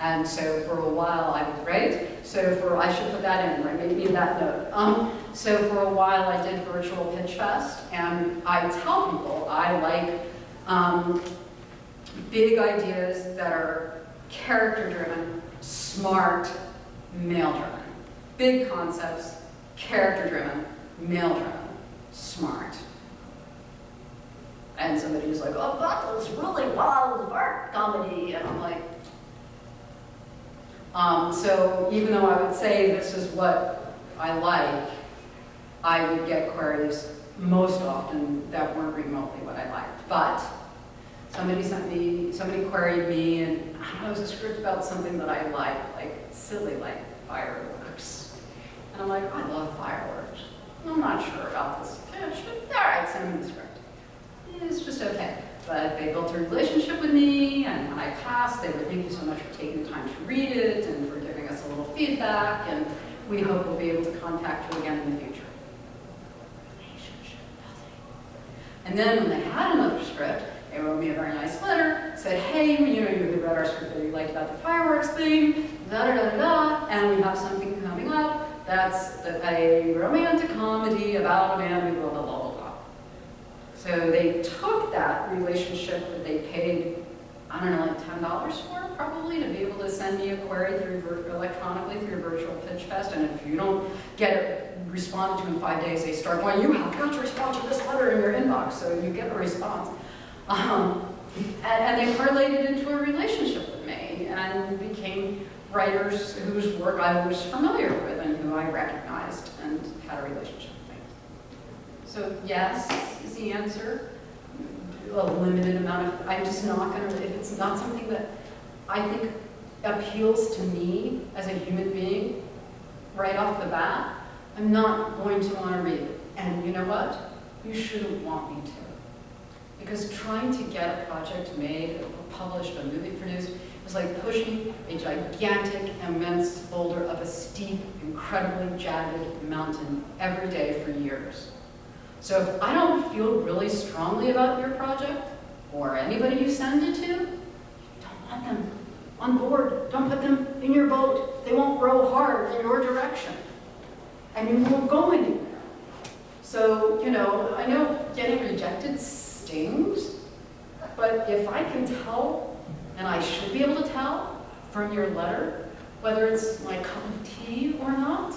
And so for a while I was great. I should put that in, right? Maybe in that note. So for a while I did Virtual Pitch Fest, and I tell people I like big ideas that are character-driven, smart, male-driven. Big concepts, character-driven, male-driven, smart. And somebody's like, oh, that was really wild art comedy. And I'm like, so even though I would say this is what I like, I would get queries most often that weren't remotely what I liked. But somebody queried me, and it was a script about something that I like silly, like fireworks. And I'm like, I love fireworks. I'm not sure about this pitch, but all right, send me the script. It's just okay. But they built a relationship with me, and when I passed, they would thank you so much for taking the time to read it and for giving us a little feedback, and we hope we'll be able to contact you again in the future. Relationship building. And then when they had another script, they wrote me a very nice letter, said, hey, you had read our script that you liked about the fireworks thing, da-da-da-da-da, and we have something coming up that's a romantic comedy about a man who blah, blah, blah, blah, blah. So they took that relationship that they paid, I don't know, like $10 for probably, to be able to send me a query electronically through Virtual Pitch Fest. And if you don't get it responded to in 5 days, they start going, you have got to respond to this letter in your inbox, so you get a response. And they parlayed it into a relationship with me and became writers whose work I was familiar with and who I recognized and had a relationship with. So yes is the answer. A limited amount of, I'm just not going to, if it's not something that I think appeals to me as a human being right off the bat, I'm not going to want to read it. And you know what? You shouldn't want me to. Because trying to get a project made, or published, a movie produced, is like pushing a gigantic, immense boulder up a steep, incredibly jagged mountain every day for years. So if I don't feel really strongly about your project, or anybody you send it to, don't want them on board. Don't put them in your boat. They won't row hard in your direction. And you won't go anywhere. So, you know, I know getting rejected stings, but if I can tell, and I should be able to tell from your letter, whether it's my cup of tea or not,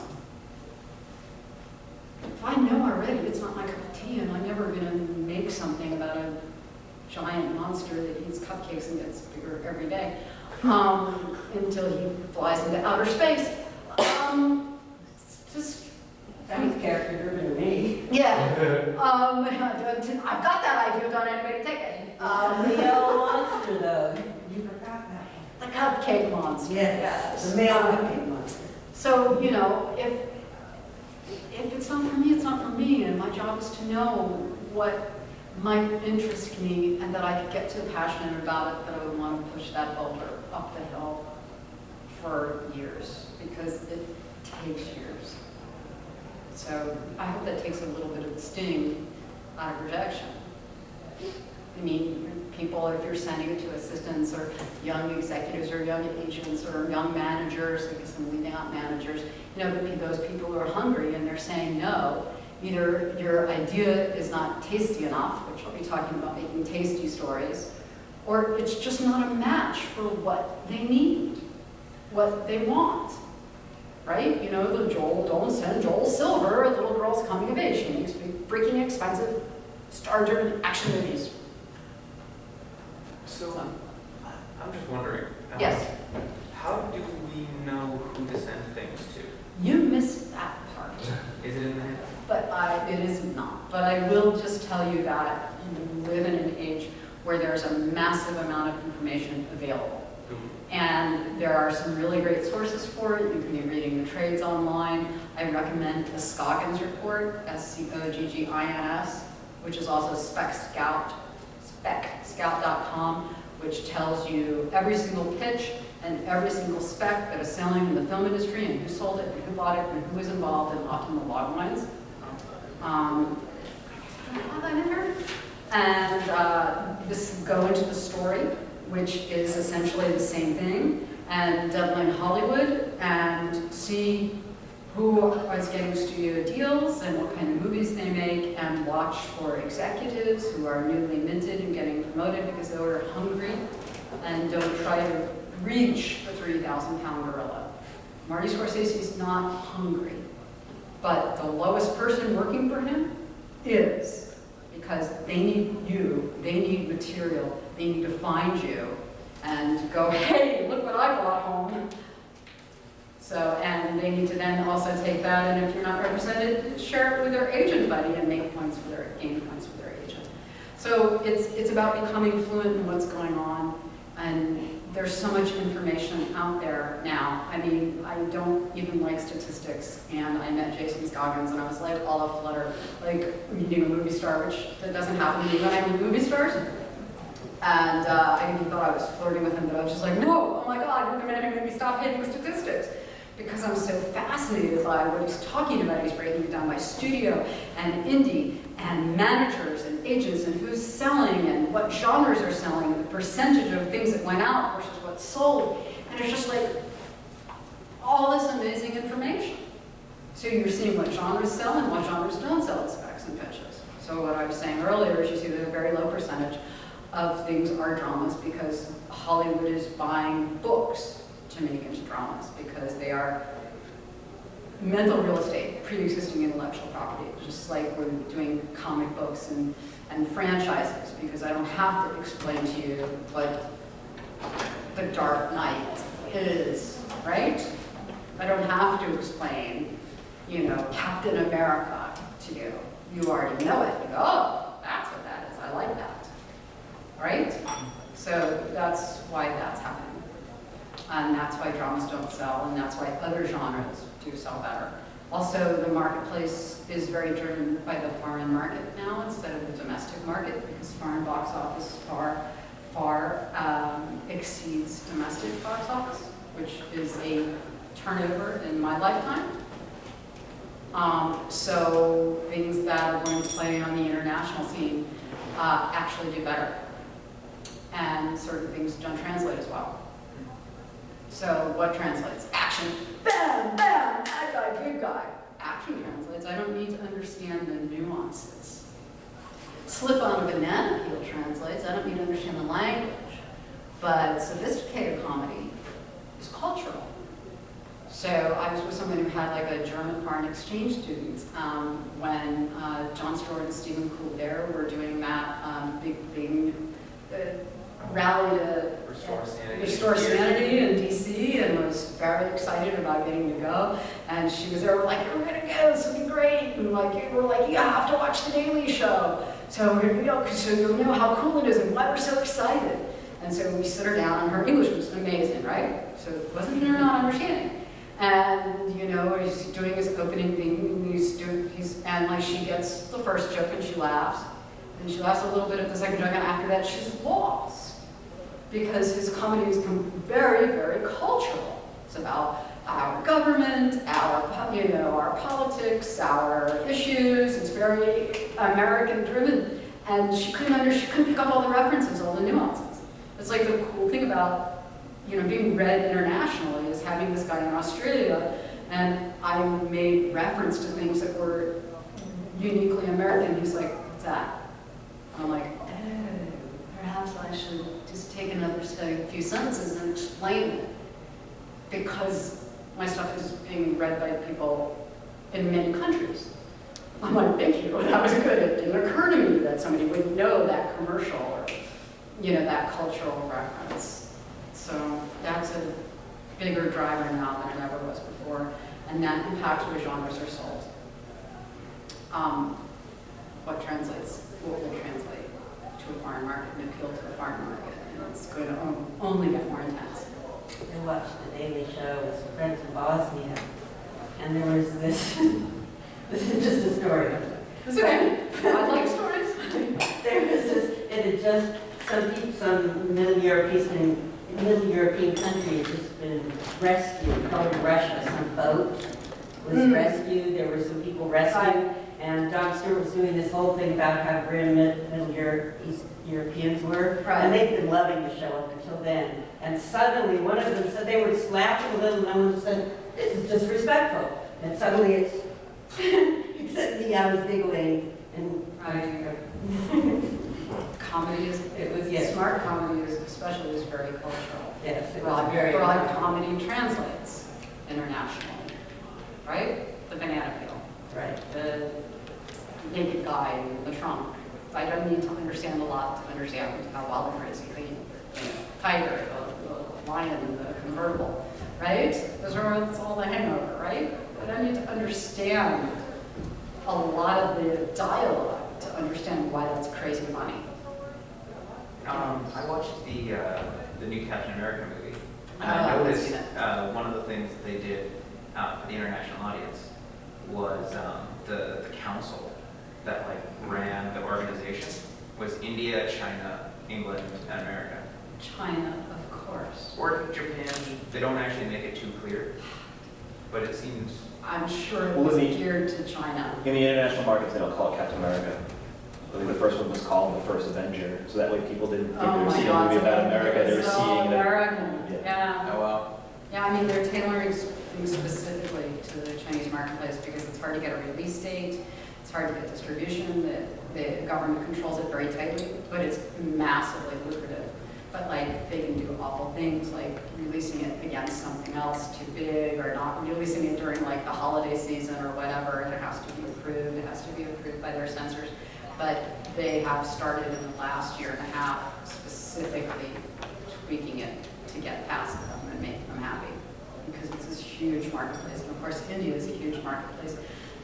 if I know already it's not my cup of tea and I'm never going to make something about a giant monster that eats cupcakes and gets bigger every day until he flies into outer space, just... Sounds character-driven to me. Yeah. I've got that idea, don't anybody take it. The yellow monster, though. You forgot that one. The cupcake monster. Yes, the male cupcake monster. So, you know, if it's not for me, it's not for me, and my job is to know what might interest me and that I could get so passionate about it that I would want to push that boulder up the hill for years, because it takes years. So I hope that takes a little bit of the sting out of rejection. I mean, people, if you're sending it to assistants or young executives or young agents or young managers, because I'm leaving out managers, you know, those people who are hungry and they're saying no, either your idea is not tasty enough, which I'll be talking about making tasty stories, or it's just not a match for what they need, what they want. Right? You know, don't send Joel Silver, a little girl's coming of age. She makes freaking expensive, star-driven action movies. So, I'm just wondering. Yes. How do we know who to send things to? You missed that part. Is it in there? But it is not. But I will just tell you that you live in an age where there's a massive amount of information available. And there are some really great sources for it. You can be reading the trades online. I recommend the Scoggins report, SCOGGINS, which is also specscout.com, which tells you every single pitch and every single spec that is selling in the film industry and who sold it and who bought it and who was involved, and often the log lines. And this go into the story, which is essentially the same thing, and Dublin Hollywood, and see who is getting studio deals and what kind of movies they make, and watch for executives who are newly minted and getting promoted because they were hungry, and don't try to reach the 3,000-pound gorilla. Marty Scorsese's not hungry, but the lowest person working for him is, because they need you, they need material, they need to find you and go, hey, look what I brought home. So, and they need to then also take that, and if you're not represented, share it with their agent buddy and make points for their, gain points for their agent. So it's about becoming fluent in what's going on, and there's so much information out there now. I mean, I don't even like statistics, and I met Jason Scoggins, and I was like all aflutter, like meeting a movie star, which that doesn't happen to me when I meet movie stars. And I even thought I was flirting with him, but I was just like, no, oh my God, you're going to make me stop hating statistics. Because I'm so fascinated by what he's talking about. He's breaking it down by studio and indie and managers and agents and who's selling and what genres are selling and the percentage of things that went out versus what sold. And it's just like all this amazing information. So you're seeing what genres sell and what genres don't sell at specs and pitches. So what I was saying earlier is you see that a very low percentage of things are dramas because Hollywood is buying books to make into dramas because they are mental real estate, pre-existing intellectual property, just like we're doing comic books and franchises, because I don't have to explain to you what The Dark Knight is, right? I don't have to explain, Captain America to you. You already know it. You go, oh, that's what that is. I like that, right? So that's why that's happening. And that's why dramas don't sell, and that's why other genres do sell better. Also, the marketplace is very driven by the foreign market now instead of the domestic market, because foreign box office far exceeds domestic box office, which is a turnover in my lifetime. So things that are going to play on the international scene actually do better, and certain things don't translate as well. So what translates? Action. Bam, bam, bad guy, good guy. Action translates. I don't need to understand the nuances. Slip on a banana peel translates. I don't need to understand the language. But sophisticated comedy is cultural. So I was with someone who had like a German foreign exchange student when Jon Stewart and Stephen Colbert were doing that big thing, rally to restore sanity in DC, and was very excited about getting to go. And she was there, we're like, we're gonna go, this will be great. And we're like, you have to watch The Daily Show. So so you'll know how cool it is and why we're so excited. And so we sit her down, and her English was amazing, right? So it wasn't her not understanding. And he's doing his opening thing, and like she gets the first joke and she laughs. And she laughs a little bit at the second joke, and after that she's lost. Because his comedy has become very, very cultural. It's about our government, our politics, our issues. It's very American-driven, and she couldn't pick up all the references, all the nuances. It's like the cool thing about being read internationally is having this guy in Australia, and I made reference to things that were uniquely American. He's like, "What's that?" And I'm like, "Oh, perhaps I should just take a few sentences and explain it, because my stuff is being read by people in many countries." I'm like, "Thank you, that was good. It didn't occur to me that somebody would know that commercial or, that cultural reference." So that's a bigger driver now than it ever was before, and that impacts what genres are sold. What will translate to a foreign market and appeal to a foreign market, and it's going to only get more intense. I watched The Daily Show with some friends in Bosnia, and there was this, this is just a story. It's okay. I like stories. There was this, it had just, some Middle European country had just been rescued, called Russia, some boat was rescued, there were some people rescued, and Jon Stewart was doing this whole thing about how grim East Europeans were, and they'd been loving the show up until then. And suddenly, one of them said they were laughing a little, and one of them said, "This is disrespectful." And suddenly it's, except me, I was giggling, and Comedy is, smart comedy is, especially, is very cultural. yes, it was very broad comedy translates internationally, right? The banana peel, right. the naked guy in the trunk. I don't need to understand a lot to understand how Oliver is. The tiger, the lion in the convertible, right? That's all the hangover, right? I don't need to understand a lot of the dialogue to understand why that's crazy funny. I watched the new Captain America movie, and I noticed one of the things that they did for the international audience was the council that ran the organization was India, China, England, and America. China, of course. Or Japan. They don't actually make it too clear, but it seems. I'm sure it was geared to China. In the international markets, they don't call it Captain America. I believe the first one was called The First Avenger, so that way people didn't think they were seeing a movie about America, they were seeing American. Yeah. Oh well. Yeah, I mean, they're tailoring things specifically to the Chinese marketplace because it's hard to get a release date, it's hard to get distribution, the government controls it very tightly, but it's massively lucrative. But like, they can do awful things like releasing it against something else too big, or not releasing it during like the holiday season or whatever. It has to be approved. It has to be approved by their censors. But they have started in the last year and a half specifically tweaking it to get past them and make them happy, because it's this huge marketplace. And of course, India is a huge marketplace.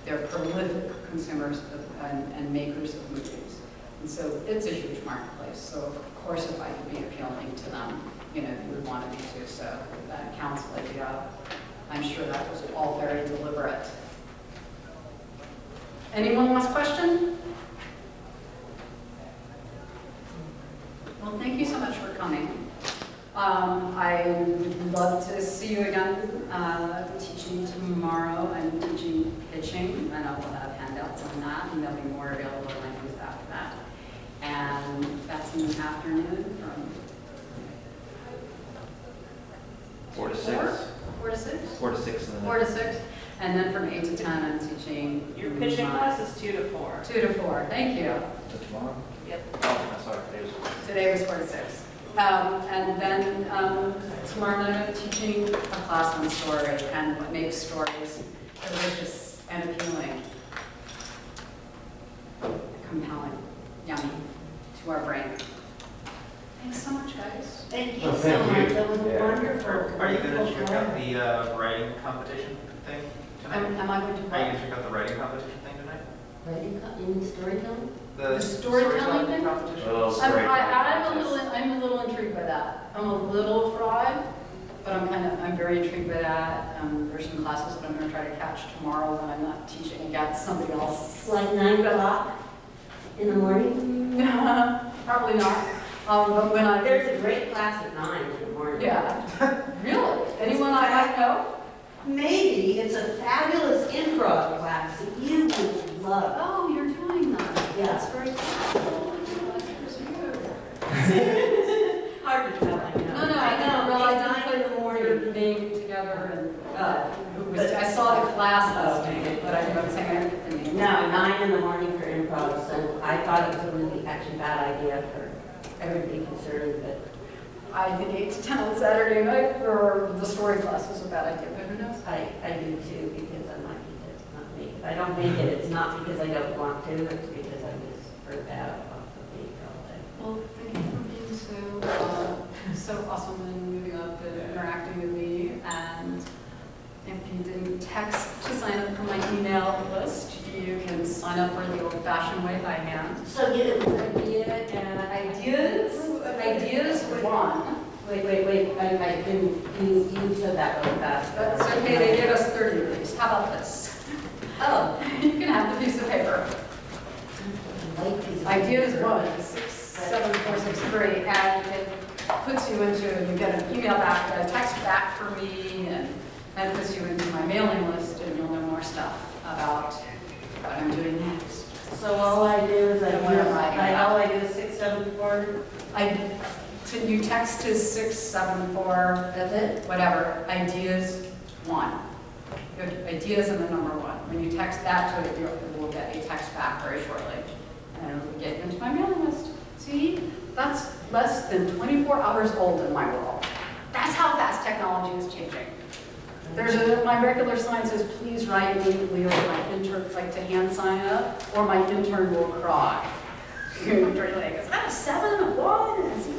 They're prolific consumers and makers of movies. And so it's a huge marketplace. So of course, if I could be appealing to them, you would want me to. So that counts like, I'm sure that was all very deliberate. Anyone last question? Well, thank you so much for coming. I would love to see you again teaching tomorrow. I'm teaching pitching, and I will have handouts on that, and there'll be more available languages after that. And that's in the afternoon from 4 to 6. 4 to 6? 4 to 6 in the 4 to 6. And then from 8 to 10, I'm teaching. Your pitching class is 2 to 4. 2 to 4, thank you. So tomorrow? Yep. Oh, sorry, Today was 4 to 6. And then tomorrow night I'm teaching a class on story and what makes stories delicious and appealing, compelling, yummy to our brain. Thanks so much, guys. Thank you Oh, so thank you. much. That was Yeah. wonderful. Are you going to wonderful check out time. the writing competition thing tonight? Am I going to Are you what? going to check out the writing competition thing tonight? Writing in storytelling? The storytelling thing? competition? I'm a little intrigued by that. I'm a little fried, but I'm very intrigued by that. There's some classes that I'm going to try to catch tomorrow when I'm not teaching against somebody else. Like 9 o'clock in the morning? Probably not. But when I There's a great class at 9 in the morning. yeah, really? Anyone I might know? Maybe it's a fabulous improv class that you would love. Oh, you're doing that. Yeah. That's very cool. Hard to tell, I know. No, I didn't realize I 9 played in the morning. your name together and But- I saw the class Oh, listing, but I didn't say I didn't the name. No, 9 in the morning for improv, so I thought it was a really actually bad idea for everybody concerned, but I think 8 to 10 on Saturday night for the story class was a bad idea, but who knows? I do too, because I'm lucky to not make it. If I don't make it, it's not because I don't want to, it's because I'm just burnt out off the beat all day. Well, thank you for being so awesome and moving up and interacting with me. And if you didn't text to sign up for my email list, you can sign up for the old-fashioned way by hand. So you did an idea and Ideas one. wait, I didn't, you said that really fast. That's okay, they gave us 30 days. How about this? Oh. You can have the piece of paper. Ideas one, 67463, and it puts you into, you get an email back, a text back for me, and puts you into my mailing list, and you'll know more stuff about what I'm doing next. So all I do is And what I'm writing all I do is 674. You text to 674, That's it? whatever, ideas one. Good, ideas and the number one. When you text that to it, you will get a text back very shortly. And it'll get into my mailing list. See, that's less than 24 hours old in my world. That's how fast technology is changing. My regular sign says, please write immediately, or my intern, like to hand sign up, or my intern will cry. Like, is that a 7, a 1? Is he?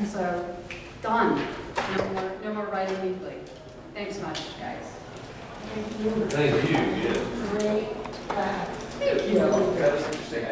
So, done. No more writing weekly. Thanks much, guys. Thank you, yeah.